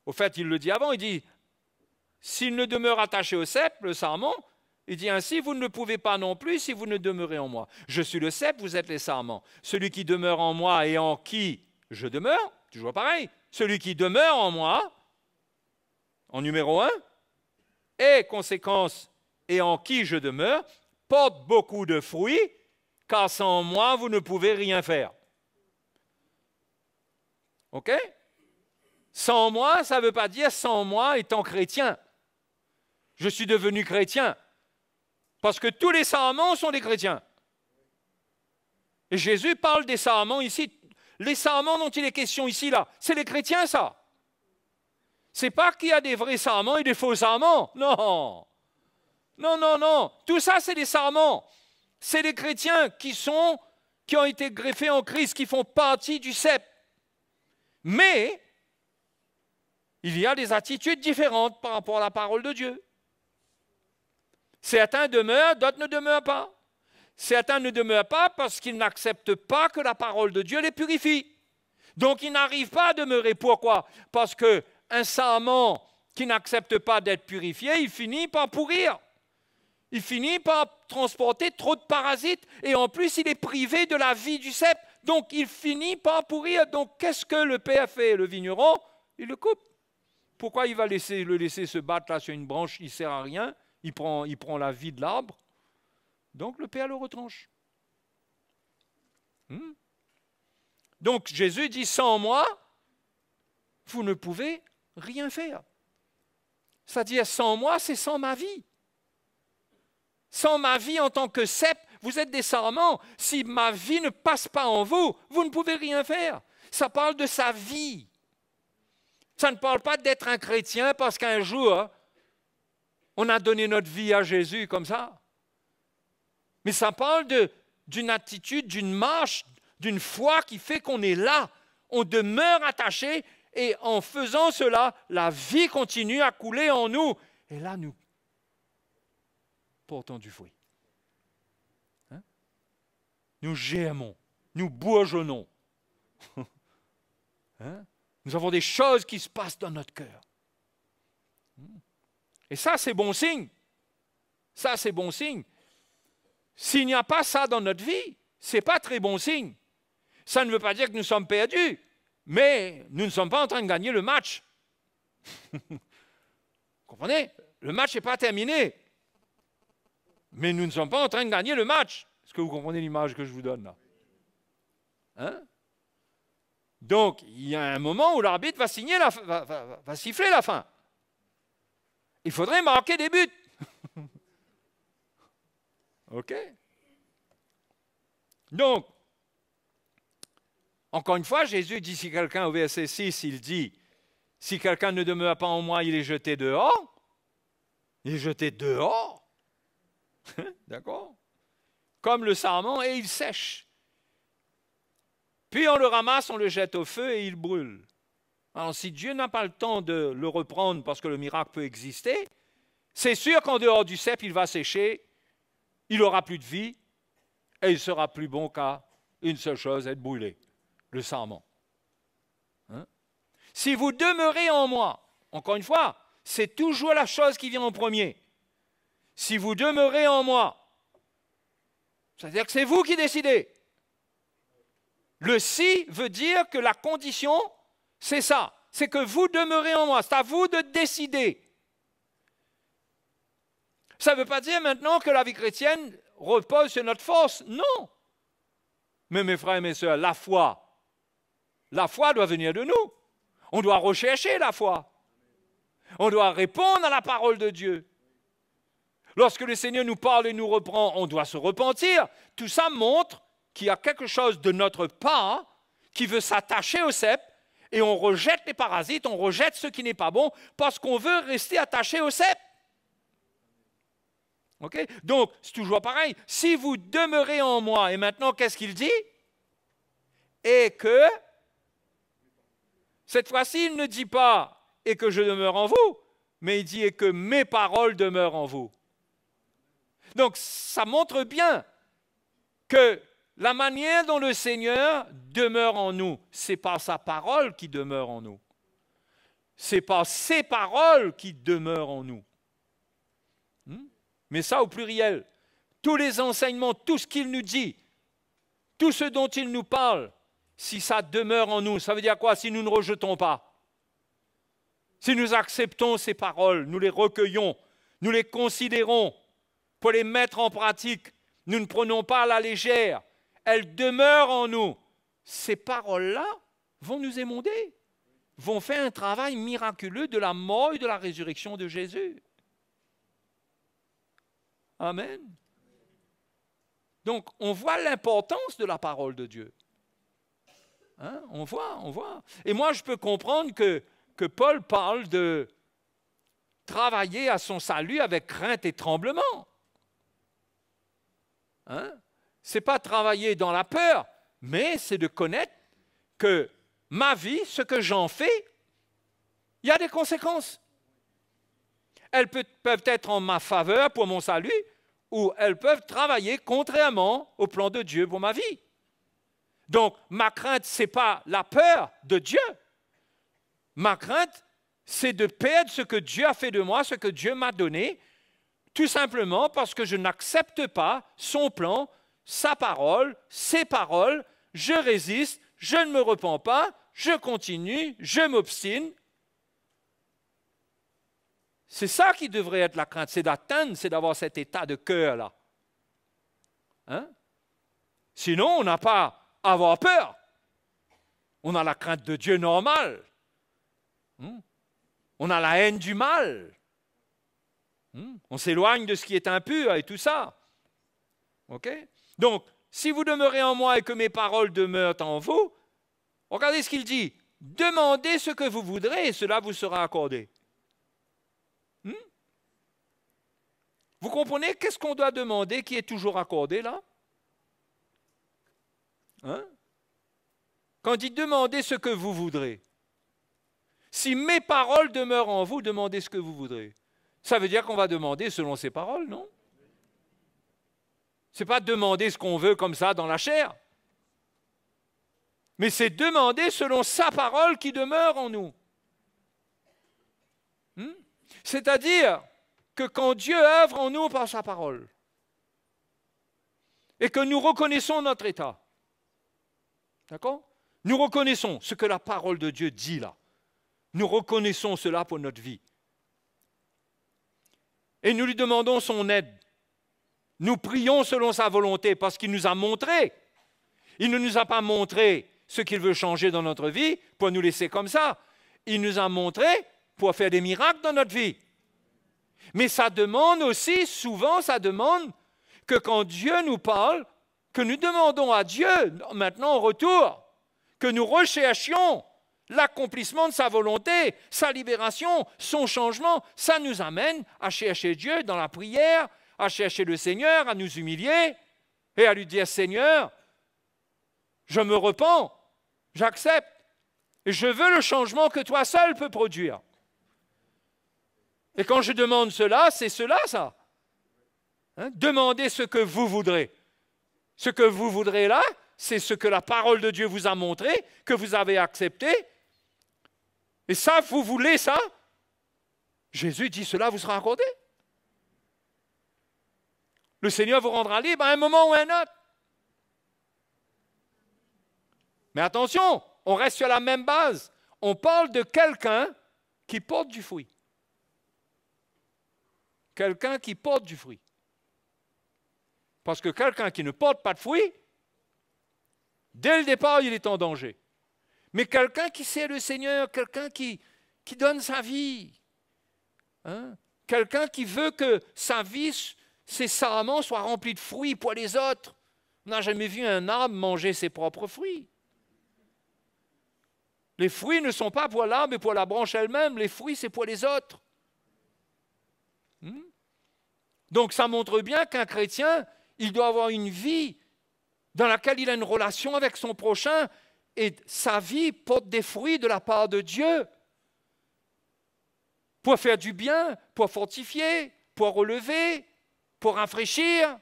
au fait, il le dit avant, il dit, s'il ne demeure attaché au cep, le sarment, il dit ainsi, vous ne le pouvez pas non plus si vous ne demeurez en moi. Je suis le cep, vous êtes les sarments. Celui qui demeure en moi et en qui je demeure, toujours pareil, celui qui demeure en moi, en numéro 1, et conséquence, et en qui je demeure, porte beaucoup de fruits, car sans moi, vous ne pouvez rien faire. OK? Sans moi, ça ne veut pas dire sans moi étant chrétien. Je suis devenu chrétien. Parce que tous les sarments sont des chrétiens. Et Jésus parle des sarments ici. Les sarments dont il est question ici, là, c'est les chrétiens, ça. C'est pas qu'il y a des vrais sarments et des faux sarments. Non. Non, non, non. Tout ça, c'est des sarments. C'est les chrétiens qui ont été greffés en Christ, qui font partie du cep. Mais, il y a des attitudes différentes par rapport à la parole de Dieu. Certains demeurent, d'autres ne demeurent pas. Certains ne demeurent pas parce qu'ils n'acceptent pas que la parole de Dieu les purifie. Donc, ils n'arrivent pas à demeurer. Pourquoi? Parce qu'un sarment qui n'accepte pas d'être purifié, il finit par pourrir. Il finit par transporter trop de parasites et en plus, il est privé de la vie du cep. Donc, il finit par pourrir. Donc, qu'est-ce que le père fait, le vigneron? Il le coupe. Pourquoi il va le laisser se battre là sur une branche? Il ne sert à rien. Il prend la vie de l'arbre. Donc, le père le retranche. Donc, Jésus dit, sans moi, vous ne pouvez rien faire. C'est-à-dire, sans moi, c'est sans ma vie. Sans ma vie en tant que cep, vous êtes des sarments. Si ma vie ne passe pas en vous, vous ne pouvez rien faire. Ça parle de sa vie. Ça ne parle pas d'être un chrétien parce qu'un jour, on a donné notre vie à Jésus comme ça. Mais ça parle d'une attitude, d'une marche, d'une foi qui fait qu'on est là. On demeure attaché et en faisant cela, la vie continue à couler en nous. Et là, nous portons du fruit. Hein? Nous germons, nous bourgeonnons. Hein? Nous avons des choses qui se passent dans notre cœur. Et ça, c'est bon signe. Ça, c'est bon signe. S'il n'y a pas ça dans notre vie, ce n'est pas très bon signe. Ça ne veut pas dire que nous sommes perdus, mais nous ne sommes pas en train de gagner le match. Vous comprenez? Le match n'est pas terminé. Mais nous ne sommes pas en train de gagner le match. Est-ce que vous comprenez l'image que je vous donne là? Hein? Donc, il y a un moment où l'arbitre va siffler la fin. Il faudrait marquer des buts. OK? Donc, encore une fois, Jésus dit, si quelqu'un, au verset 6, il dit, si quelqu'un ne demeure pas en moi, il est jeté dehors. Il est jeté dehors. D'accord? Comme le sarment, et il sèche. Puis on le ramasse, on le jette au feu et il brûle. Alors si Dieu n'a pas le temps de le reprendre parce que le miracle peut exister, c'est sûr qu'en dehors du cep, il va sécher, il n'aura plus de vie et il sera plus bon qu'à une seule chose, être brûlé, le sarment. Hein? Si vous demeurez en moi, encore une fois, c'est toujours la chose qui vient en premier. Si vous demeurez en moi, c'est-à-dire que c'est vous qui décidez. Le si veut dire que la condition, c'est ça. C'est que vous demeurez en moi. C'est à vous de décider. Ça ne veut pas dire maintenant que la vie chrétienne repose sur notre force. Non. Mais mes frères et mes sœurs, la foi doit venir de nous. On doit rechercher la foi. On doit répondre à la parole de Dieu. Lorsque le Seigneur nous parle et nous reprend, on doit se repentir. Tout ça montre qu'il y a quelque chose de notre part qui veut s'attacher au cep et on rejette les parasites, on rejette ce qui n'est pas bon parce qu'on veut rester attaché au cep. Okay? Donc, c'est toujours pareil. Si vous demeurez en moi, et maintenant, qu'est-ce qu'il dit? Et que, cette fois-ci, il ne dit pas « et que je demeure en vous », mais il dit « et que mes paroles demeurent en vous ». Donc, ça montre bien que la manière dont le Seigneur demeure en nous, ce n'est pas sa parole qui demeure en nous. Ce n'est pas ses paroles qui demeurent en nous. Mais ça au pluriel. Tous les enseignements, tout ce qu'il nous dit, tout ce dont il nous parle, si ça demeure en nous, ça veut dire quoi? Si nous ne rejetons pas, si nous acceptons ces paroles, nous les recueillons, nous les considérons pour les mettre en pratique, nous ne prenons pas à la légère, elles demeurent en nous. Ces paroles-là vont nous émonder, vont faire un travail miraculeux de la mort et de la résurrection de Jésus. Amen. Donc, on voit l'importance de la parole de Dieu. Hein? On voit. Et moi, je peux comprendre que Paul parle de travailler à son salut avec crainte et tremblement. Hein? Ce n'est pas travailler dans la peur, mais c'est de connaître que ma vie, ce que j'en fais, il y a des conséquences. Elles peuvent être en ma faveur pour mon salut, ou elles peuvent travailler contrairement au plan de Dieu pour ma vie. Donc, ma crainte, ce n'est pas la peur de Dieu. Ma crainte, c'est de perdre ce que Dieu a fait de moi, ce que Dieu m'a donné, tout simplement parce que je n'accepte pas son plan, sa parole, ses paroles, je résiste, je ne me repens pas, je continue, je m'obstine. C'est ça qui devrait être la crainte, c'est d'atteindre, c'est d'avoir cet état de cœur-là. Hein? Sinon, on n'a pas à avoir peur. On a la crainte de Dieu normale. On a la haine du mal. On s'éloigne de ce qui est impur et tout ça. Okay? Donc, si vous demeurez en moi et que mes paroles demeurent en vous, regardez ce qu'il dit. Demandez ce que vous voudrez et cela vous sera accordé. Vous comprenez qu'est-ce qu'on doit demander qui est toujours accordé là? Hein? Quand il dit demandez ce que vous voudrez. Si mes paroles demeurent en vous, demandez ce que vous voudrez. Ça veut dire qu'on va demander selon ses paroles, non? Ce n'est pas demander ce qu'on veut comme ça dans la chair. Mais c'est demander selon sa parole qui demeure en nous. C'est-à-dire que quand Dieu œuvre en nous par sa parole et que nous reconnaissons notre état, d'accord? Nous reconnaissons ce que la parole de Dieu dit là. Nous reconnaissons cela pour notre vie. Et nous lui demandons son aide. Nous prions selon sa volonté parce qu'il nous a montré. Il ne nous a pas montré ce qu'il veut changer dans notre vie pour nous laisser comme ça. Il nous a montré pour faire des miracles dans notre vie. Mais ça demande aussi, souvent, ça demande que quand Dieu nous parle, que nous demandons à Dieu, maintenant en retour, que nous recherchions l'accomplissement de sa volonté, sa libération, son changement, ça nous amène à chercher Dieu dans la prière, à chercher le Seigneur, à nous humilier et à lui dire « Seigneur, je me repens, j'accepte, et je veux le changement que toi seul peux produire. » Et quand je demande cela, c'est cela, ça. Hein? Demandez ce que vous voudrez. Ce que vous voudrez là, c'est ce que la parole de Dieu vous a montré, que vous avez accepté. Et ça, vous voulez ça? Jésus dit, cela vous sera accordé. Le Seigneur vous rendra libre à un moment ou à un autre. Mais attention, on reste sur la même base. On parle de quelqu'un qui porte du fruit. Quelqu'un qui porte du fruit. Parce que quelqu'un qui ne porte pas de fruit, dès le départ, il est en danger. Mais quelqu'un qui sait le Seigneur, quelqu'un qui donne sa vie, Hein? Quelqu'un qui veut que sa vie, ses sarments, soient remplis de fruits pour les autres. On n'a jamais vu un arbre manger ses propres fruits. Les fruits ne sont pas pour l'arbre et pour la branche elle-même. Les fruits, c'est pour les autres. Donc, ça montre bien qu'un chrétien, il doit avoir une vie dans laquelle il a une relation avec son prochain et sa vie porte des fruits de la part de Dieu pour faire du bien, pour fortifier, pour relever, pour rafraîchir.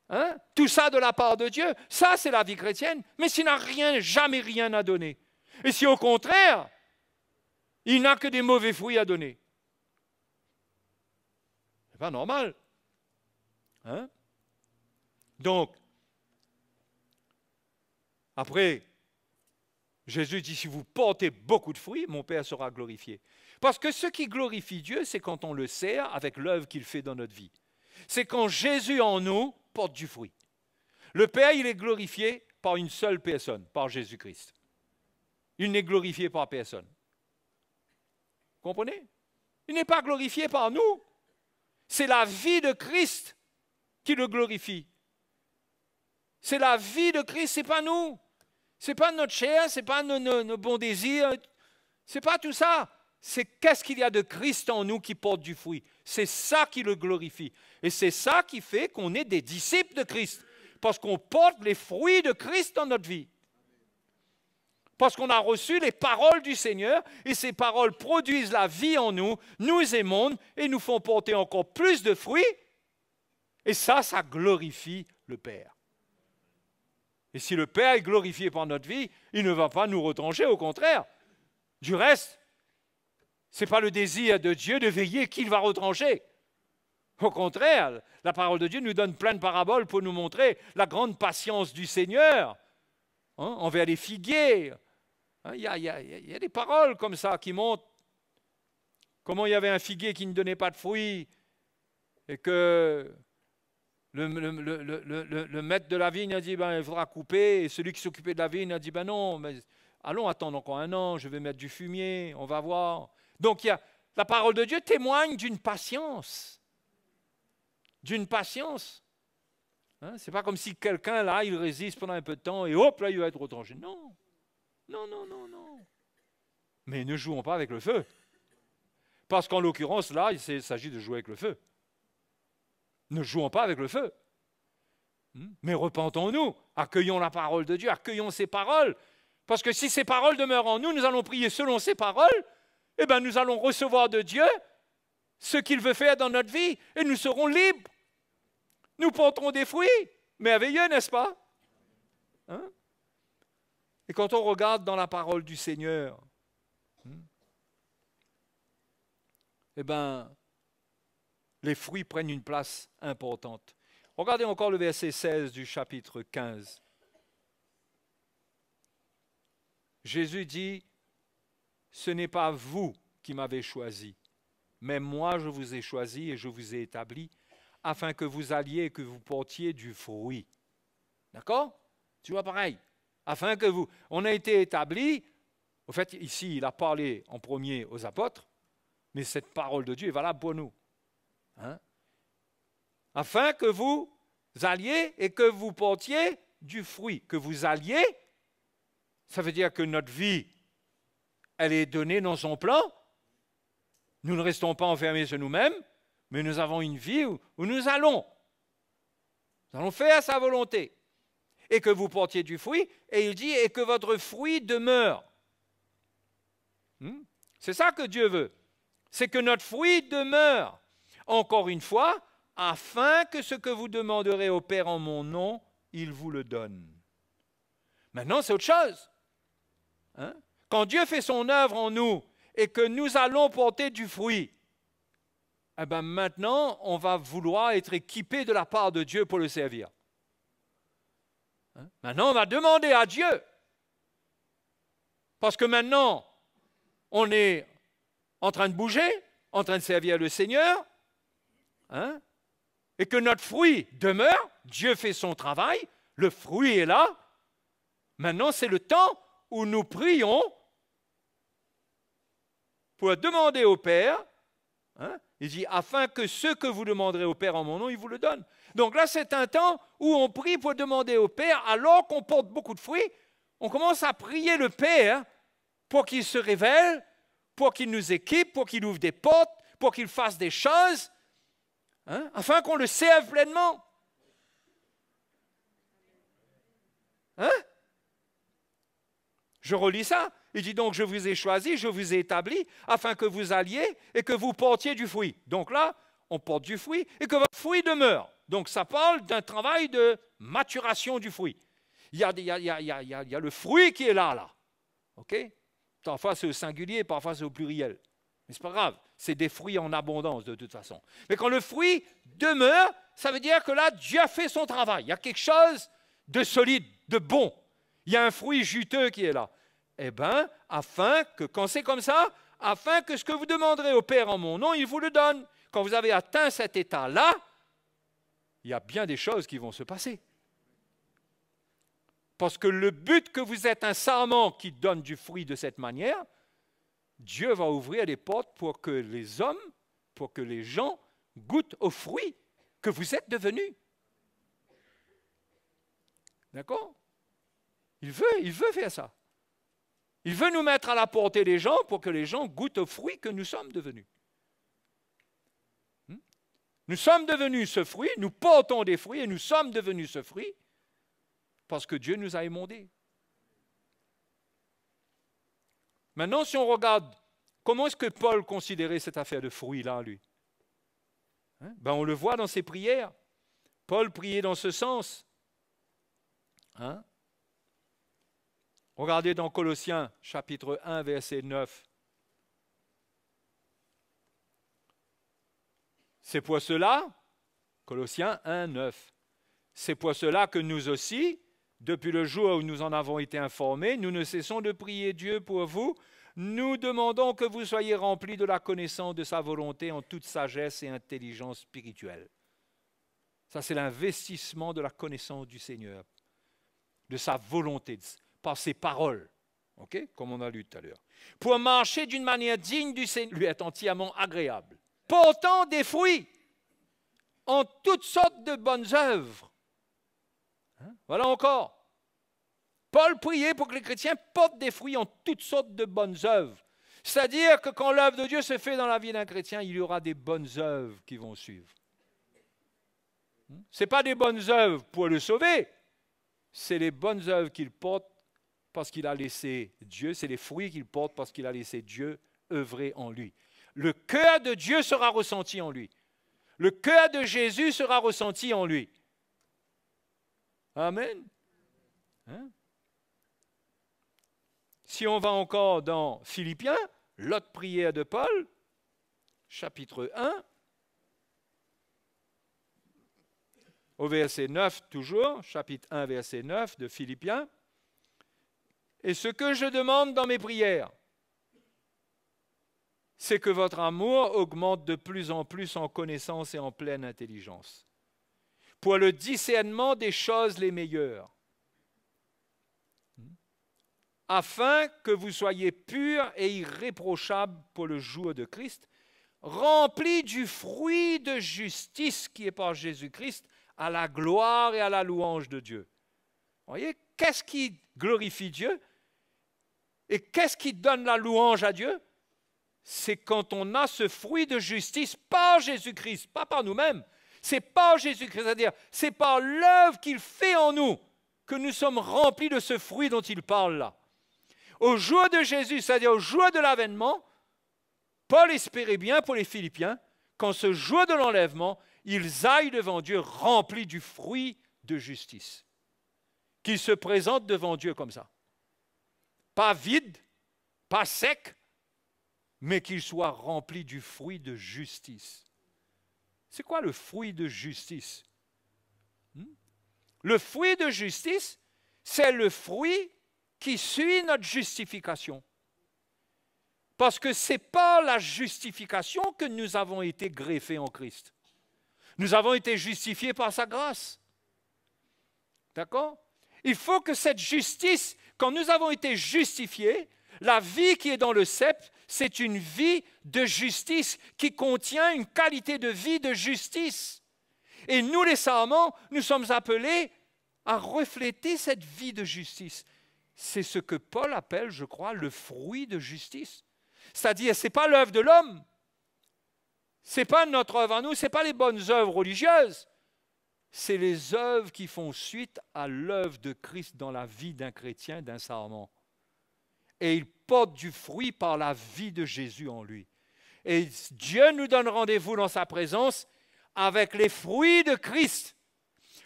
Hein? Tout ça de la part de Dieu, ça c'est la vie chrétienne. Mais s'il n'a rien, jamais rien à donner, et si au contraire, il n'a que des mauvais fruits à donner, c'est pas normal. Hein? Donc, après, Jésus dit, si vous portez beaucoup de fruits, mon Père sera glorifié. Parce que ce qui glorifie Dieu, c'est quand on le sert avec l'œuvre qu'il fait dans notre vie. C'est quand Jésus en nous porte du fruit. Le Père, il est glorifié par une seule personne, par Jésus-Christ. Il n'est glorifié par personne. Vous comprenez? Il n'est pas glorifié par nous. C'est la vie de Christ qui le glorifie. C'est la vie de Christ, ce n'est pas nous. Ce n'est pas notre chair, ce n'est pas nos bons désirs. Ce n'est pas tout ça. C'est qu'est-ce qu'il y a de Christ en nous qui porte du fruit. C'est ça qui le glorifie. Et c'est ça qui fait qu'on est des disciples de Christ. Parce qu'on porte les fruits de Christ dans notre vie. Parce qu'on a reçu les paroles du Seigneur et ces paroles produisent la vie en nous, nous aimons et nous font porter encore plus de fruits. Et ça glorifie le Père. Et si le Père est glorifié par notre vie, il ne va pas nous retrancher, au contraire. Du reste, ce n'est pas le désir de Dieu de veiller qu'il va retrancher. Au contraire, la parole de Dieu nous donne plein de paraboles pour nous montrer la grande patience du Seigneur envers les figuiers. Il y a des paroles comme ça qui montrent comment il y avait un figuier qui ne donnait pas de fruits et que le maître de la vigne a dit il faudra couper, et celui qui s'occupait de la vigne a dit non, mais allons attendre encore un an, je vais mettre du fumier, on va voir. Donc la parole de Dieu témoigne d'une patience. D'une patience. Hein? Ce n'est pas comme si quelqu'un là, il résiste pendant un peu de temps et hop, là, il va être retranché. Non. Non. Mais ne jouons pas avec le feu. Parce qu'en l'occurrence, là, il s'agit de jouer avec le feu. Ne jouons pas avec le feu. Mais repentons-nous, accueillons la parole de Dieu, accueillons ses paroles. Parce que si ces paroles demeurent en nous, nous allons prier selon ces paroles, et bien nous allons recevoir de Dieu ce qu'il veut faire dans notre vie, et nous serons libres. Nous porterons des fruits, merveilleux, n'est-ce pas? Et quand on regarde dans la parole du Seigneur, eh bien, les fruits prennent une place importante. Regardez encore le verset 16 du chapitre 15. Jésus dit, « Ce n'est pas vous qui m'avez choisi, mais moi je vous ai choisi et je vous ai établi, afin que vous alliez et que vous portiez du fruit. » D'accord? Tu vois pareil. Afin que vous... On a été établi, en fait ici il a parlé en premier aux apôtres, mais cette parole de Dieu est valable pour nous. Afin que vous alliez et que vous portiez du fruit. Que vous alliez, ça veut dire que notre vie, elle est donnée dans son plan. Nous ne restons pas enfermés sur nous-mêmes, mais nous avons une vie où nous allons. Nous allons faire sa volonté. Et que vous portiez du fruit, et il dit, et que votre fruit demeure. C'est ça que Dieu veut. C'est que notre fruit demeure. Encore une fois, afin que ce que vous demanderez au Père en mon nom, il vous le donne. Maintenant, c'est autre chose. Quand Dieu fait son œuvre en nous et que nous allons porter du fruit, eh bien maintenant, on va vouloir être équipé de la part de Dieu pour le servir. Maintenant, on va demander à Dieu. Parce que maintenant, on est en train de bouger, en train de servir le Seigneur, et que notre fruit demeure, Dieu fait son travail, le fruit est là. Maintenant, c'est le temps où nous prions pour demander au Père Hein? Il dit, afin que ce que vous demanderez au Père en mon nom, il vous le donne. Donc là, c'est un temps où on prie pour demander au Père, alors qu'on porte beaucoup de fruits, on commence à prier le Père pour qu'il se révèle, pour qu'il nous équipe, pour qu'il ouvre des portes, pour qu'il fasse des choses, hein, afin qu'on le serve pleinement. Hein? Je relis ça. Il dit donc, je vous ai choisi, je vous ai établi, afin que vous alliez et que vous portiez du fruit. Donc là, on porte du fruit et que votre fruit demeure. Donc ça parle d'un travail de maturation du fruit. Il y a le fruit qui est là. OK? Parfois c'est au singulier, parfois c'est au pluriel. Mais ce n'est pas grave, c'est des fruits en abondance de toute façon. Mais quand le fruit demeure, ça veut dire que là, Dieu a fait son travail. Il y a quelque chose de solide, de bon. Il y a un fruit juteux qui est là. Eh bien, afin que, quand c'est comme ça, afin que ce que vous demanderez au Père en mon nom, il vous le donne. Quand vous avez atteint cet état-là, il y a bien des choses qui vont se passer. Parce que le but que vous êtes un sarment qui donne du fruit de cette manière, Dieu va ouvrir les portes pour que les hommes, pour que les gens goûtent aux fruits que vous êtes devenus. D'accord? Il veut faire ça. Il veut nous mettre à la portée des gens pour que les gens goûtent aux fruits que nous sommes devenus. Nous sommes devenus ce fruit, nous portons des fruits et nous sommes devenus ce fruit parce que Dieu nous a émondés. Maintenant, si on regarde, comment est-ce que Paul considérait cette affaire de fruits-là, lui? Ben, on le voit dans ses prières. Paul priait dans ce sens. Regardez dans Colossiens, chapitre 1, verset 9. C'est pour cela, Colossiens 1, 9, c'est pour cela que nous aussi, depuis le jour où nous en avons été informés, nous ne cessons de prier Dieu pour vous. Nous demandons que vous soyez remplis de la connaissance de sa volonté en toute sagesse et intelligence spirituelle. Ça, c'est l'investissement de la connaissance du Seigneur, de sa volonté, par ses paroles, okay? Comme on a lu tout à l'heure. Pour marcher d'une manière digne du Seigneur, lui est entièrement agréable, portant des fruits en toutes sortes de bonnes œuvres. Voilà encore. Paul priait pour que les chrétiens portent des fruits en toutes sortes de bonnes œuvres. C'est-à-dire que quand l'œuvre de Dieu se fait dans la vie d'un chrétien, il y aura des bonnes œuvres qui vont suivre. Ce n'est pas des bonnes œuvres pour le sauver, c'est les bonnes œuvres qu'il porte parce qu'il a laissé Dieu, c'est les fruits qu'il porte parce qu'il a laissé Dieu œuvrer en lui. Le cœur de Dieu sera ressenti en lui. Le cœur de Jésus sera ressenti en lui. Amen. Si on va encore dans Philippiens, l'autre prière de Paul, chapitre 1, au verset 9 toujours, chapitre 1, verset 9 de Philippiens. Et ce que je demande dans mes prières, c'est que votre amour augmente de plus en plus en connaissance et en pleine intelligence, pour le discernement des choses les meilleures, afin que vous soyez purs et irréprochables pour le jour de Christ, remplis du fruit de justice qui est par Jésus-Christ, à la gloire et à la louange de Dieu. Vous voyez, qu'est-ce qui glorifie Dieu? Et qu'est-ce qui donne la louange à Dieu? C'est quand on a ce fruit de justice par Jésus-Christ, pas par nous-mêmes. C'est par Jésus-Christ, c'est-à-dire c'est par l'œuvre qu'il fait en nous que nous sommes remplis de ce fruit dont il parle là. Au jour de Jésus, c'est-à-dire au jour de l'avènement, Paul espérait bien pour les Philippiens qu'en ce jour de l'enlèvement, ils aillent devant Dieu remplis du fruit de justice. Qu'ils se présentent devant Dieu comme ça. Pas vide, pas sec, mais qu'ils soient remplis du fruit de justice. C'est quoi le fruit de justice? Le fruit de justice, c'est le fruit qui suit notre justification. Parce que c'est par la justification que nous avons été greffés en Christ. Nous avons été justifiés par sa grâce. D'accord? Il faut que cette justice, quand nous avons été justifiés, la vie qui est dans le cep, c'est une vie de justice qui contient une qualité de vie de justice. Et nous, les sarments, nous sommes appelés à refléter cette vie de justice. C'est ce que Paul appelle, je crois, le fruit de justice. C'est-à-dire, ce n'est pas l'œuvre de l'homme, ce n'est pas notre œuvre à nous, ce n'est pas les bonnes œuvres religieuses, c'est les œuvres qui font suite à l'œuvre de Christ dans la vie d'un chrétien, d'un sarment. Et il porte du fruit par la vie de Jésus en lui. Et Dieu nous donne rendez-vous dans sa présence avec les fruits de Christ,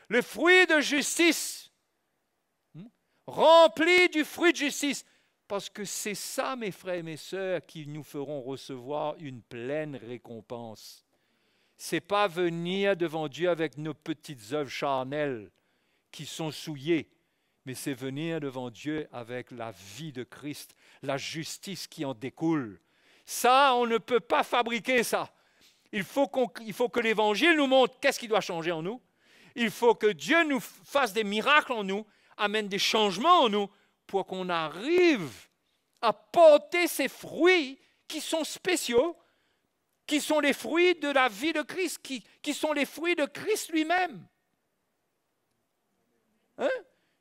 le fruit de justice, rempli du fruit de justice. Parce que c'est ça, mes frères et mes sœurs, qui nous feront recevoir une pleine récompense. Ce n'est pas venir devant Dieu avec nos petites œuvres charnelles qui sont souillées, mais c'est venir devant Dieu avec la vie de Christ, la justice qui en découle. Ça, on ne peut pas fabriquer ça. Il faut que l'Évangile nous montre qu'est-ce qui doit changer en nous. Il faut que Dieu nous fasse des miracles en nous, amène des changements en nous, pour qu'on arrive à porter ces fruits qui sont spéciaux, qui sont les fruits de la vie de Christ, qui sont les fruits de Christ lui-même. Hein?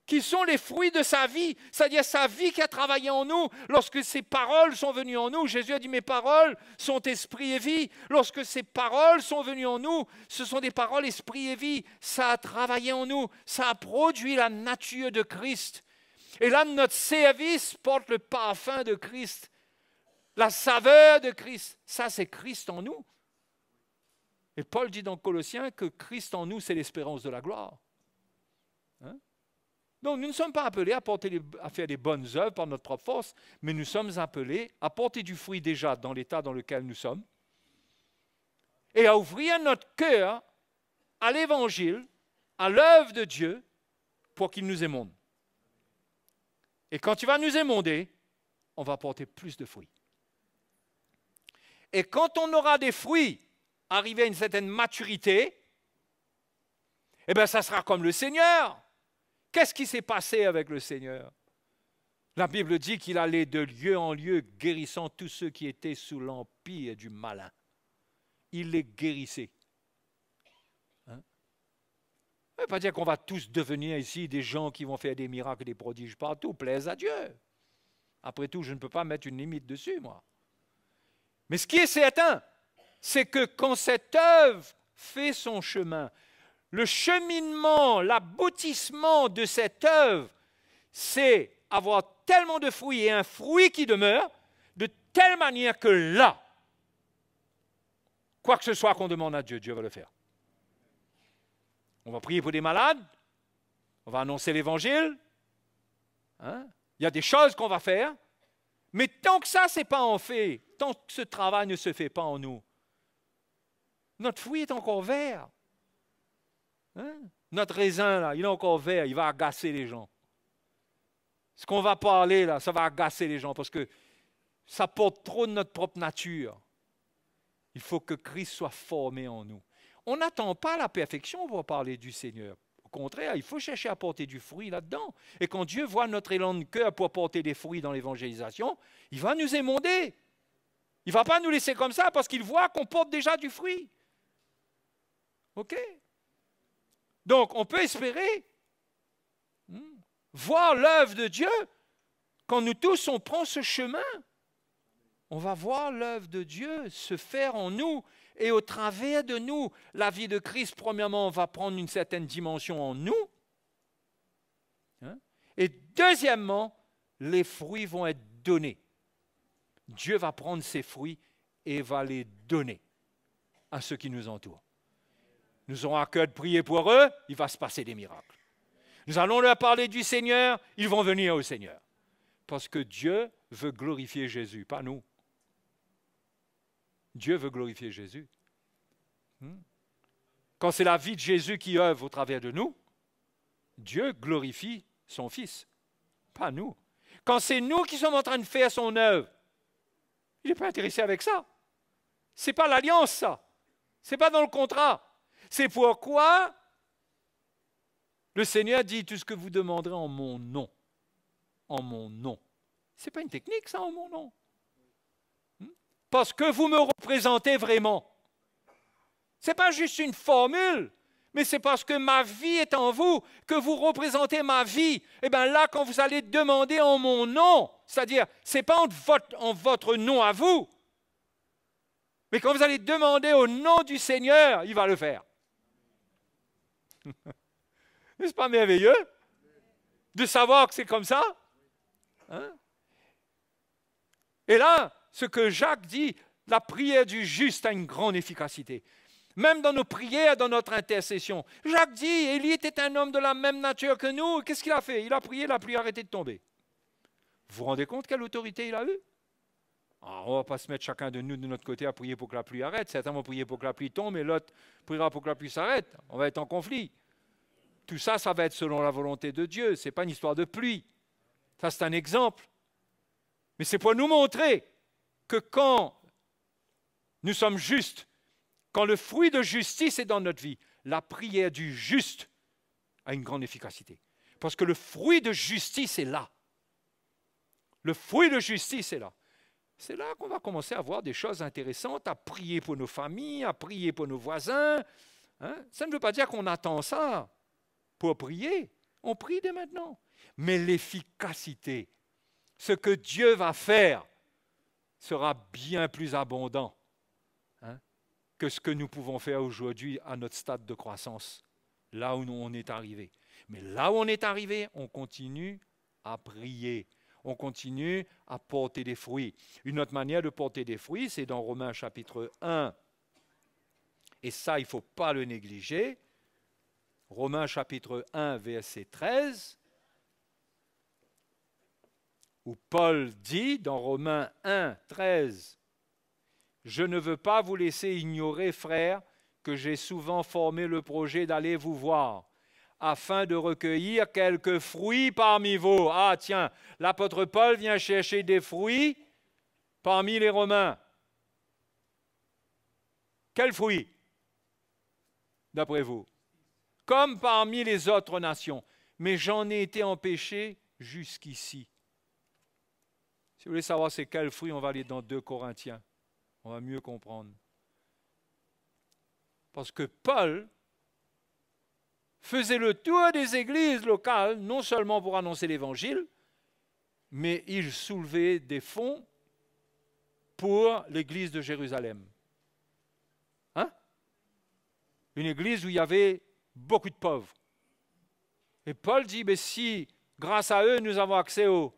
Qui sont les fruits de sa vie, c'est-à-dire sa vie qui a travaillé en nous. Lorsque ses paroles sont venues en nous, Jésus a dit « Mes paroles sont esprit et vie ». Lorsque ces paroles sont venues en nous, ce sont des paroles esprit et vie. Ça a travaillé en nous, ça a produit la nature de Christ. Et là, notre service porte le parfum de Christ, la saveur de Christ. Ça, c'est Christ en nous. Et Paul dit dans Colossiens que Christ en nous, c'est l'espérance de la gloire. Hein? Donc, nous ne sommes pas appelés à faire des bonnes œuvres par notre propre force, mais nous sommes appelés à porter du fruit déjà dans l'état dans lequel nous sommes et à ouvrir notre cœur à l'Évangile, à l'œuvre de Dieu, pour qu'il nous émonde. Et quand il va nous émonder, on va porter plus de fruits. Et quand on aura des fruits arrivés à une certaine maturité, eh bien, ça sera comme le Seigneur. Qu'est-ce qui s'est passé avec le Seigneur? La Bible dit qu'il allait de lieu en lieu guérissant tous ceux qui étaient sous l'empire du malin. Il les guérissait. Hein? Ça ne veut pas dire qu'on va tous devenir ici des gens qui vont faire des miracles et des prodiges partout. Plaise à Dieu. Après tout, je ne peux pas mettre une limite dessus, moi. Mais ce qui est certain, c'est que quand cette œuvre fait son chemin, le cheminement, l'aboutissement de cette œuvre, c'est avoir tellement de fruits et un fruit qui demeure, de telle manière que là, quoi que ce soit qu'on demande à Dieu, Dieu va le faire. On va prier pour des malades, on va annoncer l'Évangile, hein? Il y a des choses qu'on va faire, mais tant que ça, ce n'est pas en fait, tant que ce travail ne se fait pas en nous, notre fruit est encore vert. Hein? Notre raisin, là, il est encore vert, il va agacer les gens. Ce qu'on va parler, là, ça va agacer les gens parce que ça porte trop de notre propre nature. Il faut que Christ soit formé en nous. On n'attend pas la perfection pour parler du Seigneur. Au contraire, il faut chercher à porter du fruit là-dedans. Et quand Dieu voit notre élan de cœur pour porter des fruits dans l'évangélisation, il va nous émonder. Il ne va pas nous laisser comme ça parce qu'il voit qu'on porte déjà du fruit. OK? Donc, on peut espérer voir l'œuvre de Dieu. Quand nous tous, on prend ce chemin, on va voir l'œuvre de Dieu se faire en nous et au travers de nous. La vie de Christ, premièrement, va prendre une certaine dimension en nous. Hein? Et deuxièmement, les fruits vont être donnés. Dieu va prendre ces fruits et va les donner à ceux qui nous entourent. Nous aurons à cœur de prier pour eux, il va se passer des miracles. Nous allons leur parler du Seigneur, ils vont venir au Seigneur. Parce que Dieu veut glorifier Jésus, pas nous. Dieu veut glorifier Jésus. Quand c'est la vie de Jésus qui œuvre au travers de nous, Dieu glorifie son Fils, pas nous. Quand c'est nous qui sommes en train de faire son œuvre, il n'est pas intéressé avec ça. Ce n'est pas l'alliance, ça. Ce n'est pas dans le contrat. C'est pourquoi le Seigneur dit tout ce que vous demanderez en mon nom. En mon nom. Ce n'est pas une technique, ça, en mon nom. parce que vous me représentez vraiment. Ce n'est pas juste une formule, mais c'est parce que ma vie est en vous, que vous représentez ma vie. Et bien là, quand vous allez demander en mon nom, c'est-à-dire, ce n'est pas en votre nom à vous, mais quand vous allez demander au nom du Seigneur, il va le faire. N'est-ce pas merveilleux de savoir que c'est comme ça? Hein? Et là, ce que Jacques dit, la prière du juste a une grande efficacité. Même dans nos prières, dans notre intercession. Jacques dit, Élie était un homme de la même nature que nous. Qu'est-ce qu'il a fait? Il a prié, la pluie a arrêté de tomber. Vous vous rendez compte quelle autorité il a eue? On ne va pas se mettre chacun de nous de notre côté à prier pour que la pluie arrête. Certains vont prier pour que la pluie tombe et l'autre priera pour que la pluie s'arrête. On va être en conflit. Tout ça, ça va être selon la volonté de Dieu. Ce n'est pas une histoire de pluie. Ça, c'est un exemple. Mais c'est pour nous montrer que quand nous sommes justes, quand le fruit de justice est dans notre vie, la prière du juste a une grande efficacité. Parce que le fruit de justice est là. Le fruit de justice est là. C'est là qu'on va commencer à voir des choses intéressantes, à prier pour nos familles, à prier pour nos voisins. Hein? Ça ne veut pas dire qu'on attend ça pour prier. On prie dès maintenant. Mais l'efficacité, ce que Dieu va faire, sera bien plus abondant que ce que nous pouvons faire aujourd'hui à notre stade de croissance, là où on est arrivé. Mais là où on est arrivé, on continue à prier. On continue à porter des fruits. Une autre manière de porter des fruits, c'est dans Romains chapitre 1. Et ça, il ne faut pas le négliger. Romains chapitre 1, verset 13, où Paul dit dans Romains 1, 13, « Je ne veux pas vous laisser ignorer, frères, que j'ai souvent formé le projet d'aller vous voir, afin de recueillir quelques fruits parmi vous. » Ah tiens, l'apôtre Paul vient chercher des fruits parmi les Romains. Quels fruits, d'après vous? Comme parmi les autres nations. Mais j'en ai été empêché jusqu'ici. Si vous voulez savoir c'est quels fruits, on va aller dans 2 Corinthiens. On va mieux comprendre. Parce que Paul faisait le tour des églises locales, non seulement pour annoncer l'Évangile, mais il soulevait des fonds pour l'église de Jérusalem. Hein? Une église où il y avait beaucoup de pauvres. Et Paul dit, mais si, grâce à eux, nous avons accès aux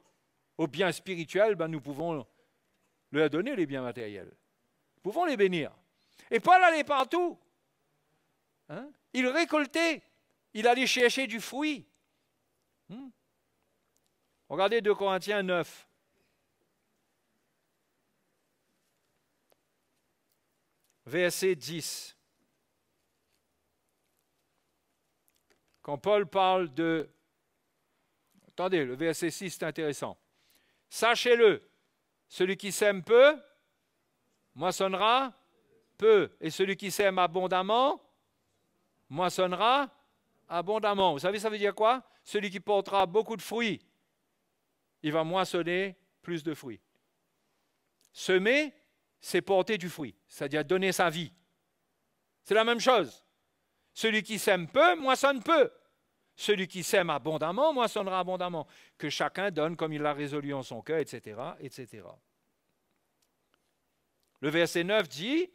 biens spirituels, ben nous pouvons leur donner les biens matériels. Nous pouvons les bénir. Et Paul allait partout. Hein? Il récoltait. Il allait chercher du fruit. Regardez 2 Corinthiens 9. Verset 10. Quand Paul parle de... Attendez, le verset 6, c'est intéressant. « Sachez-le, celui qui sème peu, moissonnera peu. Et celui qui sème abondamment, moissonnera abondamment. » Vous savez, ça veut dire quoi? Celui qui portera beaucoup de fruits, il va moissonner plus de fruits. Semer, c'est porter du fruit, c'est-à-dire donner sa vie. C'est la même chose. Celui qui sème peu, moissonne peu. Celui qui sème abondamment, moissonnera abondamment. Que chacun donne comme il l'a résolu en son cœur, etc., etc. Le verset 9 dit,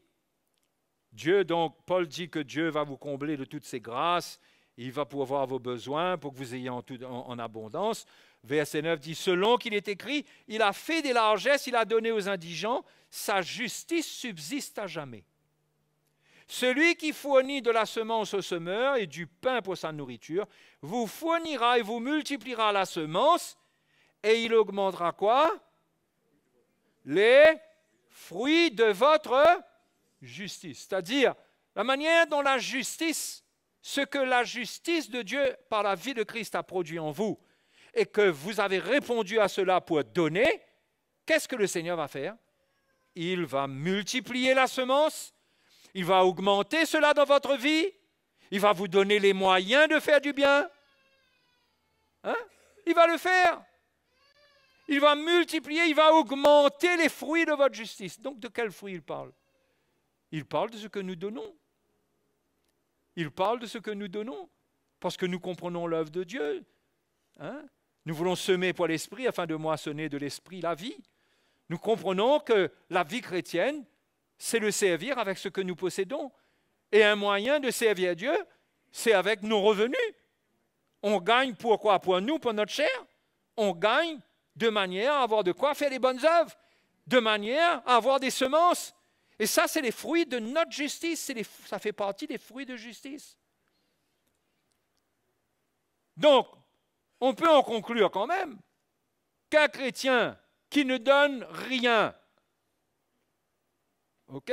Paul dit que Dieu va vous combler de toutes ses grâces, il va pourvoir vos besoins pour que vous ayez en abondance. Verset 9 dit, selon qu'il est écrit, il a fait des largesses, il a donné aux indigents, sa justice subsiste à jamais. Celui qui fournit de la semence au semeur et du pain pour sa nourriture, vous fournira et vous multipliera la semence, et il augmentera quoi? Les fruits de votre justice. C'est-à-dire, la manière dont la justice, ce que la justice de Dieu par la vie de Christ a produit en vous, et que vous avez répondu à cela pour donner, qu'est-ce que le Seigneur va faire? Il va multiplier la semence, il va augmenter cela dans votre vie, il va vous donner les moyens de faire du bien. Hein? Il va le faire. Il va multiplier, il va augmenter les fruits de votre justice. Donc de quels fruits il parle? Il parle de ce que nous donnons. Il parle de ce que nous donnons, parce que nous comprenons l'œuvre de Dieu. Hein? Nous voulons semer pour l'esprit afin de moissonner de l'esprit la vie. Nous comprenons que la vie chrétienne, c'est le servir avec ce que nous possédons. Et un moyen de servir Dieu, c'est avec nos revenus. On gagne pourquoi? Pour nous, pour notre chair. On gagne de manière à avoir de quoi faire des bonnes œuvres, de manière à avoir des semences. Et ça, c'est les fruits de notre justice. Ça fait partie des fruits de justice. Donc, on peut en conclure quand même qu'un chrétien qui ne donne rien, ok,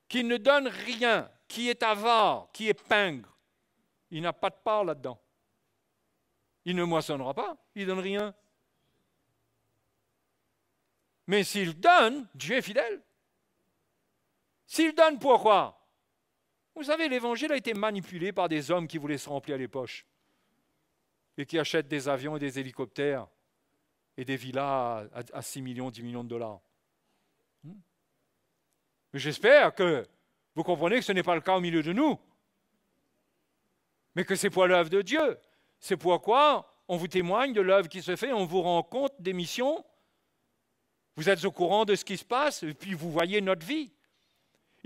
qui ne donne rien, qui est avare, qui est pingre, il n'a pas de part là-dedans. Il ne moissonnera pas, il ne donne rien. Mais s'il donne, Dieu est fidèle. S'il donne, pourquoi? Vous savez, l'évangile a été manipulé par des hommes qui voulaient se remplir les poches et qui achètent des avions et des hélicoptères et des villas à 6 millions, 10 millions de dollars. Mais j'espère que vous comprenez que ce n'est pas le cas au milieu de nous, mais que c'est pour l'œuvre de Dieu. C'est pourquoi on vous témoigne de l'œuvre qui se fait, on vous rend compte des missions, vous êtes au courant de ce qui se passe, et puis vous voyez notre vie.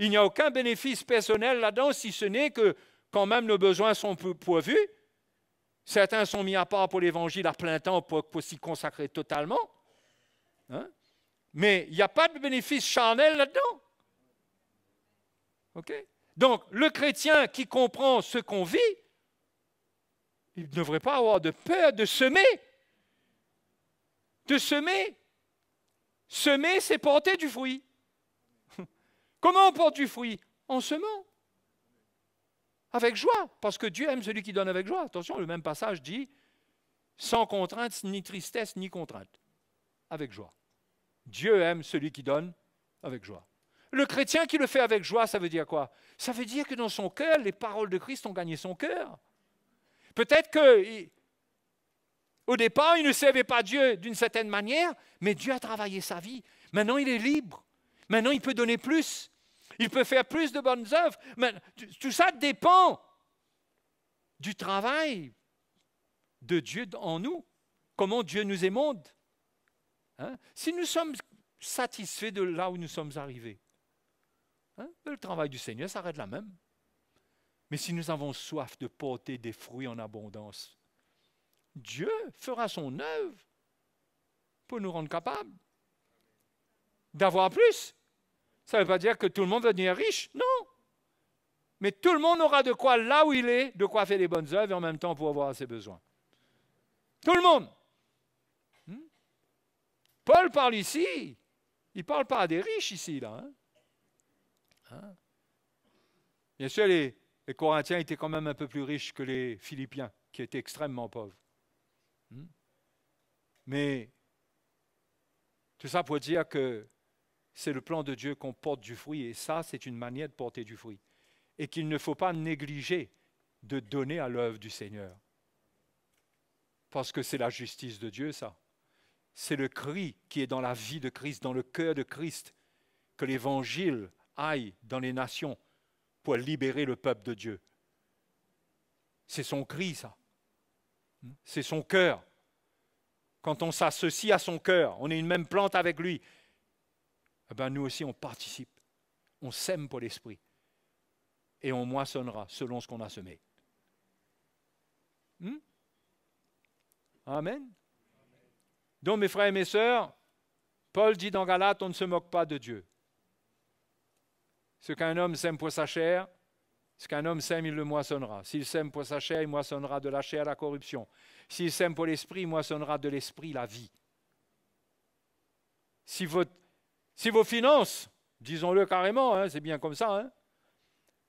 Il n'y a aucun bénéfice personnel là-dedans, si ce n'est que quand même nos besoins sont pourvus. Certains sont mis à part pour l'Évangile à plein temps pour s'y consacrer totalement. Hein? Mais il n'y a pas de bénéfice charnel là-dedans. Okay? Donc, le chrétien qui comprend ce qu'on vit, il ne devrait pas avoir de peur de semer. De semer. Semer, c'est porter du fruit. Comment on porte du fruit? En semant. Avec joie, parce que Dieu aime celui qui donne avec joie. Attention, le même passage dit « sans contrainte, ni tristesse, ni contrainte ». Avec joie. Dieu aime celui qui donne avec joie. Le chrétien qui le fait avec joie, ça veut dire quoi? Ça veut dire que dans son cœur, les paroles de Christ ont gagné son cœur. Peut-être qu'au départ, il ne servait pas Dieu d'une certaine manière, mais Dieu a travaillé sa vie. Maintenant, il est libre. Maintenant, il peut donner plus. Il peut faire plus de bonnes œuvres. Mais tout ça dépend du travail de Dieu en nous. Comment Dieu nous émonde. Hein? Si nous sommes satisfaits de là où nous sommes arrivés, hein, le travail du Seigneur s'arrête là même. Mais si nous avons soif de porter des fruits en abondance, Dieu fera son œuvre pour nous rendre capables d'avoir plus. Ça ne veut pas dire que tout le monde va devenir riche, non. Mais tout le monde aura de quoi, là où il est, de quoi faire des bonnes œuvres et en même temps pour avoir ses besoins. Tout le monde. Paul parle ici, il ne parle pas à des riches ici, là. Hein? Bien sûr, les Corinthiens étaient quand même un peu plus riches que les Philippiens, qui étaient extrêmement pauvres. Mais tout ça pour dire que c'est le plan de Dieu qu'on porte du fruit, et ça, c'est une manière de porter du fruit. Et qu'il ne faut pas négliger de donner à l'œuvre du Seigneur. Parce que c'est la justice de Dieu, ça. C'est le cri qui est dans la vie de Christ, dans le cœur de Christ, que l'Évangile aille dans les nations pour libérer le peuple de Dieu. C'est son cri, ça. C'est son cœur. Quand on s'associe à son cœur, on est une même plante avec lui, eh bien, nous aussi, on participe. On sème pour l'esprit. Et on moissonnera selon ce qu'on a semé. Amen. Donc, mes frères et mes sœurs, Paul dit dans Galates, on ne se moque pas de Dieu. Ce qu'un homme sème pour sa chair, ce qu'un homme sème, il le moissonnera. S'il sème pour sa chair, il moissonnera de la chair la corruption. S'il sème pour l'esprit, il moissonnera de l'esprit la vie. Si vos finances, disons-le carrément, hein, c'est bien comme ça, hein,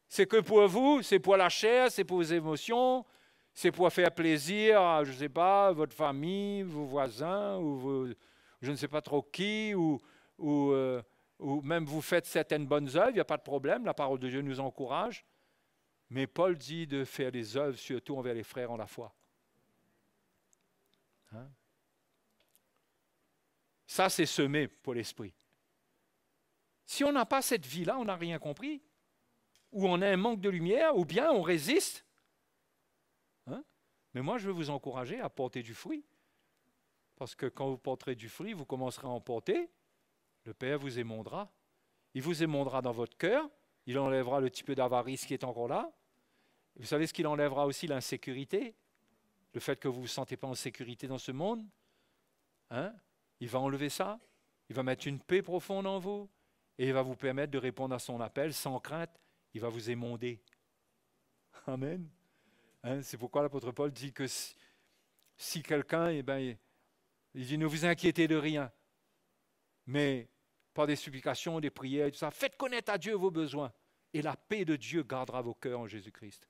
c'est que pour vous, c'est pour la chair, c'est pour vos émotions, c'est pour faire plaisir à, je ne sais pas, votre famille, vos voisins, ou je ne sais pas trop qui, ou même vous faites certaines bonnes œuvres, il n'y a pas de problème, la parole de Dieu nous encourage. Mais Paul dit de faire des œuvres, surtout envers les frères en la foi. Hein? Ça, c'est semé pour l'esprit. Si on n'a pas cette vie-là, on n'a rien compris. Ou on a un manque de lumière, ou bien on résiste. Hein? Mais moi, je veux vous encourager à porter du fruit. Parce que quand vous porterez du fruit, vous commencerez à en porter. Le Père vous émondera. Il vous émondera dans votre cœur. Il enlèvera le petit peu d'avarice qui est encore là. Vous savez ce qu'il enlèvera aussi? L'insécurité. Le fait que vous ne vous sentez pas en sécurité dans ce monde. Hein? Il va enlever ça. Il va mettre une paix profonde en vous. Et il va vous permettre de répondre à son appel sans crainte. Il va vous émonder. Amen. Hein? C'est pourquoi l'apôtre Paul dit que si quelqu'un, il dit ne vous inquiétez de rien. Mais par des supplications, des prières et tout ça, faites connaître à Dieu vos besoins. Et la paix de Dieu gardera vos cœurs en Jésus-Christ.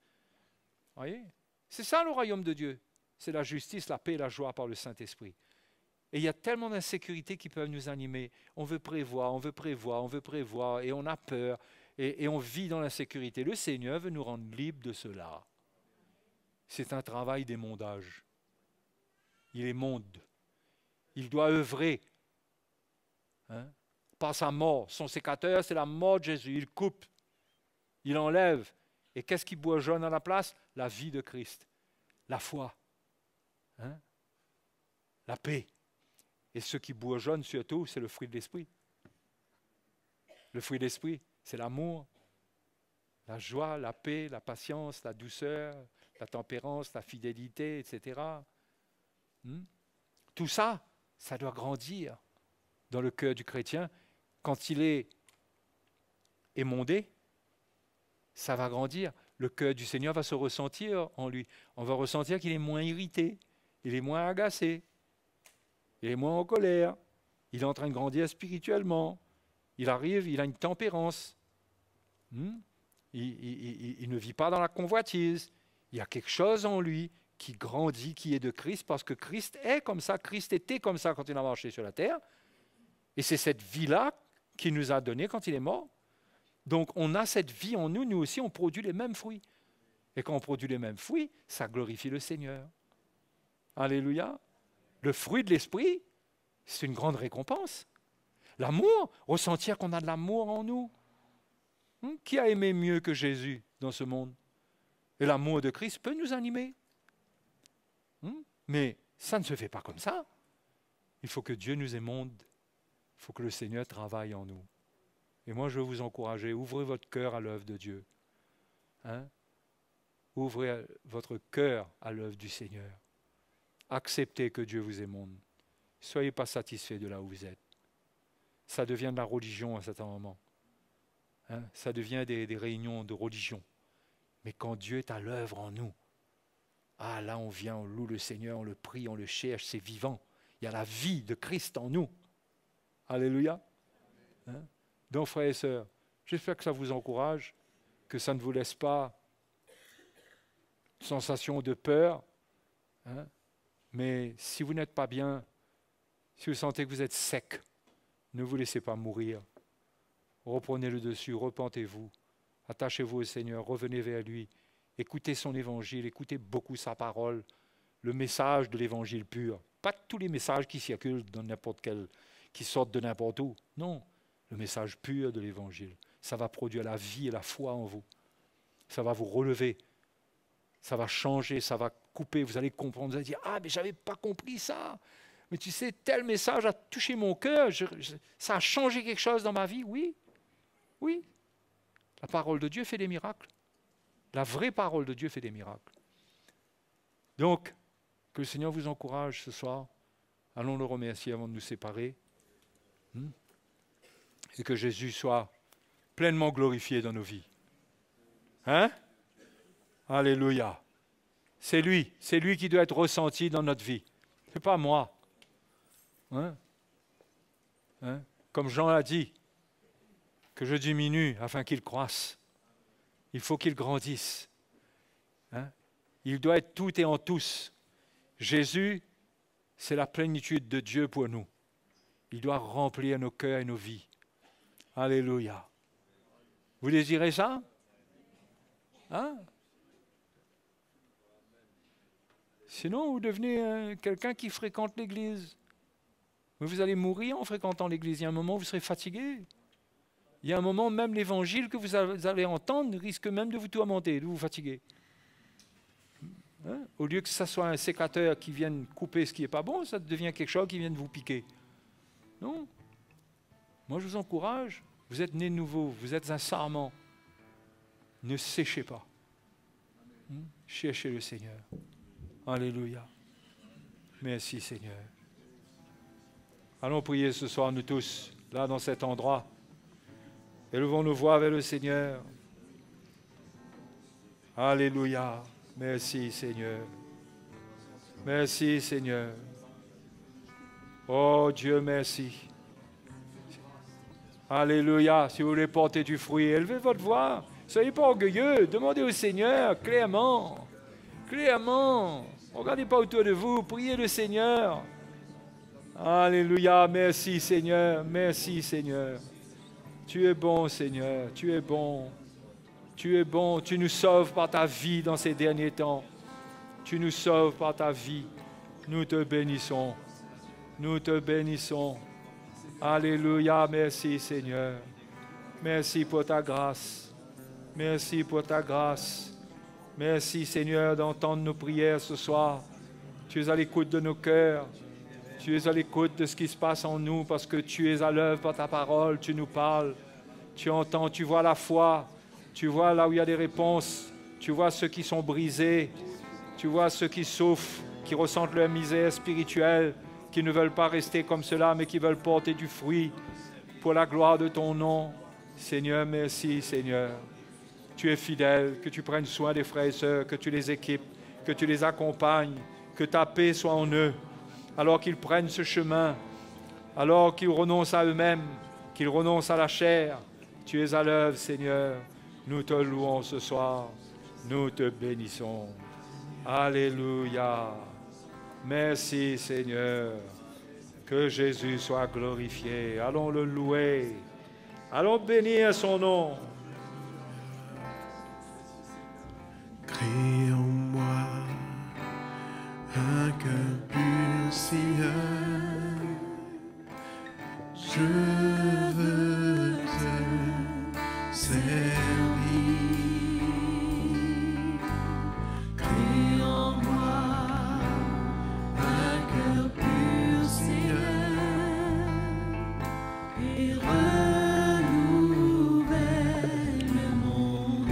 Voyez? C'est ça le royaume de Dieu. C'est la justice, la paix et la joie par le Saint-Esprit. Et il y a tellement d'insécurités qui peuvent nous animer. On veut prévoir, on veut prévoir, on veut prévoir, et on a peur, et on vit dans l'insécurité. Le Seigneur veut nous rendre libres de cela. C'est un travail d'émondage. Il émonde. Il doit œuvrer. Hein? Par sa mort. Son sécateur, c'est la mort de Jésus. Il coupe, il enlève. Et qu'est-ce qui bourgeonne à la place? La vie de Christ, la foi, hein? La paix. Et ce qui bourgeonne surtout, c'est le fruit de l'esprit. Le fruit de l'esprit, c'est l'amour, la joie, la paix, la patience, la douceur, la tempérance, la fidélité, etc. Tout ça, ça doit grandir dans le cœur du chrétien. Quand il est émondé, ça va grandir. Le cœur du Seigneur va se ressentir en lui. On va ressentir qu'il est moins irrité, il est moins agacé, il est moins en colère, il est en train de grandir spirituellement, il arrive, il a une tempérance. Il ne vit pas dans la convoitise. Il y a quelque chose en lui qui grandit, qui est de Christ, parce que Christ est comme ça, Christ était comme ça quand il a marché sur la terre. Et c'est cette vie-là qu'il nous a donnée quand il est mort. Donc on a cette vie en nous, nous aussi on produit les mêmes fruits. Et quand on produit les mêmes fruits, ça glorifie le Seigneur. Alléluia. Le fruit de l'esprit, c'est une grande récompense. L'amour, ressentir qu'on a de l'amour en nous. Qui a aimé mieux que Jésus dans ce monde? Et l'amour de Christ peut nous animer. Mais ça ne se fait pas comme ça. Il faut que Dieu nous émonde. Il faut que le Seigneur travaille en nous. Et moi, je veux vous encourager, ouvrez votre cœur à l'œuvre de Dieu. Ouvrez votre cœur à l'œuvre du Seigneur. Acceptez que Dieu vous émonde. Ne soyez pas satisfaits de là où vous êtes. Ça devient de la religion à certains moments. Ça devient des réunions de religion. Mais quand Dieu est à l'œuvre en nous, là on vient, on loue le Seigneur, on le prie, on le cherche, c'est vivant. Il y a la vie de Christ en nous. Alléluia. Donc frères et sœurs, j'espère que ça vous encourage, que ça ne vous laisse pas une sensation de peur. Mais si vous n'êtes pas bien, si vous sentez que vous êtes sec, ne vous laissez pas mourir. Reprenez le dessus, repentez-vous, attachez-vous au Seigneur, revenez vers lui, écoutez son évangile, écoutez beaucoup sa parole, le message de l'évangile pur. Pas tous les messages qui circulent dans n'importe quel, qui sortent de n'importe où. Non, le message pur de l'évangile. Ça va produire la vie et la foi en vous. Ça va vous relever. Ça va changer, ça va couper. Vous allez comprendre, vous allez dire, mais je n'avais pas compris ça. Mais tu sais, tel message a touché mon cœur, ça a changé quelque chose dans ma vie. Oui, oui. La parole de Dieu fait des miracles. La vraie parole de Dieu fait des miracles. Donc, que le Seigneur vous encourage ce soir. Allons le remercier avant de nous séparer. Et que Jésus soit pleinement glorifié dans nos vies. Alléluia. C'est lui qui doit être ressenti dans notre vie. Ce n'est pas moi. Comme Jean l'a dit, que je diminue afin qu'il croisse. Il faut qu'il grandisse. Il doit être tout et en tous. Jésus, c'est la plénitude de Dieu pour nous. Il doit remplir nos cœurs et nos vies. Alléluia. Vous désirez ça? Sinon, vous devenez quelqu'un qui fréquente l'église. Mais vous allez mourir en fréquentant l'église. Il y a un moment où vous serez fatigué. Il y a un moment, même l'évangile que vous allez entendre risque même de vous tourmenter, de vous fatiguer. Hein? Au lieu que ça soit un sécateur qui vienne couper ce qui n'est pas bon, ça devient quelque chose qui vient de vous piquer. Non. Moi, je vous encourage. Vous êtes né de nouveau. Vous êtes un sarment. Ne séchez pas. Cherchez le Seigneur. Alléluia. Merci, Seigneur. Allons prier ce soir, nous tous, là, dans cet endroit. Élevons nos voix vers le Seigneur. Alléluia. Merci, Seigneur. Merci, Seigneur. Oh Dieu, merci. Alléluia. Si vous voulez porter du fruit, élevez votre voix. Soyez pas orgueilleux. Demandez au Seigneur clairement. Clairement. Regardez pas autour de vous. Priez le Seigneur. Alléluia. Merci, Seigneur. Merci, Seigneur. Tu es bon, Seigneur. Tu es bon. Tu es bon. Tu nous sauves par ta vie dans ces derniers temps. Tu nous sauves par ta vie. Nous te bénissons. Nous te bénissons. Alléluia. Merci, Seigneur. Merci pour ta grâce. Merci pour ta grâce. Merci, Seigneur, d'entendre nos prières ce soir. Tu es à l'écoute de nos cœurs. Tu es à l'écoute de ce qui se passe en nous parce que tu es à l'œuvre par ta parole. Tu nous parles. Tu entends, tu vois la foi. Tu vois là où il y a des réponses. Tu vois ceux qui sont brisés. Tu vois ceux qui souffrent, qui ressentent leur misère spirituelle, qui ne veulent pas rester comme cela, mais qui veulent porter du fruit pour la gloire de ton nom. Seigneur, merci, Seigneur. Tu es fidèle, que tu prennes soin des frères et sœurs, que tu les équipes, que tu les accompagnes, que ta paix soit en eux, alors qu'ils prennent ce chemin, alors qu'ils renoncent à eux-mêmes, qu'ils renoncent à la chair. Tu es à l'œuvre, Seigneur. Nous te louons ce soir. Nous te bénissons. Alléluia. Merci, Seigneur. Que Jésus soit glorifié. Allons le louer. Allons bénir son nom. Crée en moi un cœur pur, Seigneur. Je veux te servir. Crée en moi un cœur pur, Seigneur, et renouvelle mon être.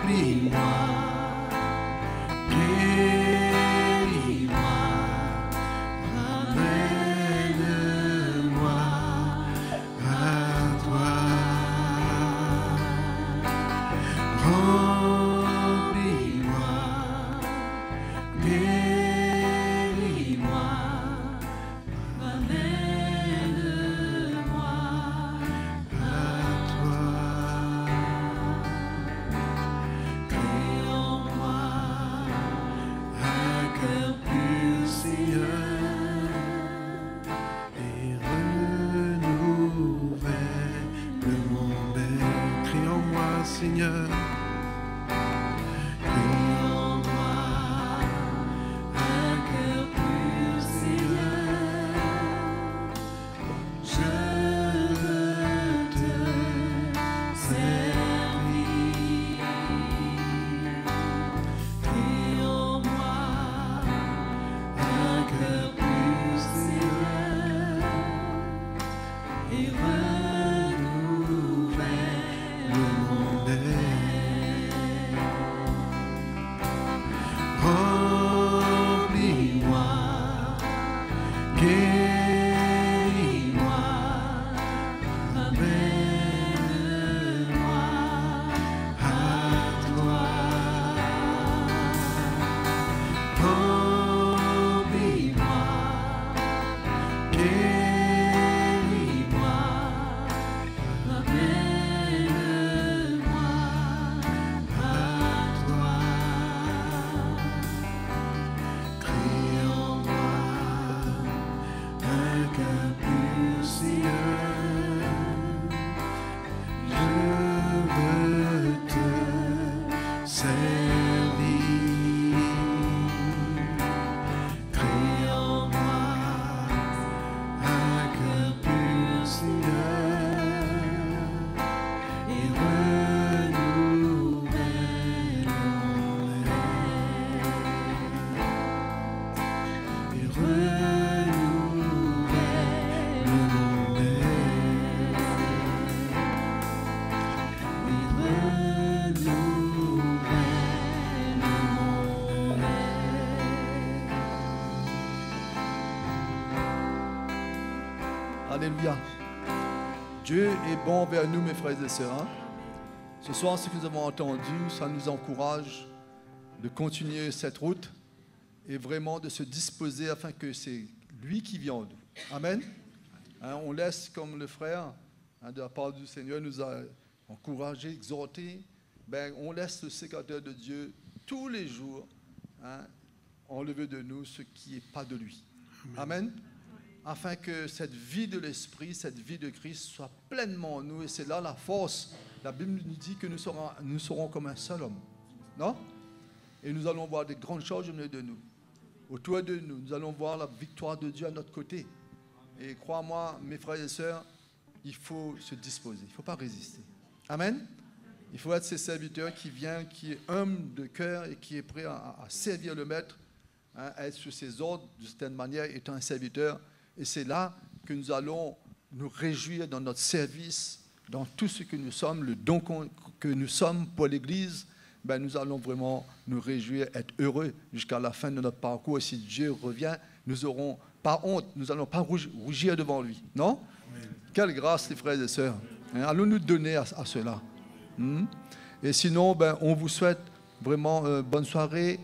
Remplis-moi, guéris-moi, ramène-moi à toi. Remplis-moi, guéris-moi, ramène-moi à toi. Crée en moi un cœur pur, Seigneur, et renouvelle mon être. Crée en moi, Seigneur. Crée en moi un cœur pur, Seigneur. Je veux te servir. Crée en moi un cœur pur, Seigneur, et renouvelle mon être. Remplis-moi, guéris-moi, ramène-moi à toi. Remplis-moi, guéris-moi, Alléluia. Dieu est bon vers nous, mes frères et sœurs. Hein? Ce soir, ce que nous avons entendu, ça nous encourage de continuer cette route et vraiment de se disposer afin que c'est lui qui vient en nous. Amen. Hein, on laisse, comme le frère, hein, de la part du Seigneur, nous a encouragé, exhorté. Ben, on laisse le sécateur de Dieu tous les jours, hein, enlever de nous ce qui n'est pas de lui. Amen. Afin que cette vie de l'Esprit, cette vie de Christ soit pleinement en nous. Et c'est là la force. La Bible nous dit que nous serons comme un seul homme. Non? Et nous allons voir des grandes choses au milieu de nous. Autour de nous, nous allons voir la victoire de Dieu à notre côté. Et crois-moi, mes frères et sœurs, il faut se disposer. Il ne faut pas résister. Amen. Il faut être ces serviteurs qui vient, qui est humble de cœur et qui est prêt à servir le Maître, hein, à être sous ses ordres, de certaine manière, étant un serviteur. Et c'est là que nous allons nous réjouir dans notre service, dans tout ce que nous sommes, le don que nous sommes pour l'Église. Ben, nous allons vraiment nous réjouir, être heureux jusqu'à la fin de notre parcours. Et si Dieu revient, nous n'aurons pas honte, nous n'allons pas rougir devant lui. Non? Amen. Quelle grâce, les frères et sœurs. Hein, allons nous donner à cela. Et sinon, ben, on vous souhaite vraiment bonne soirée.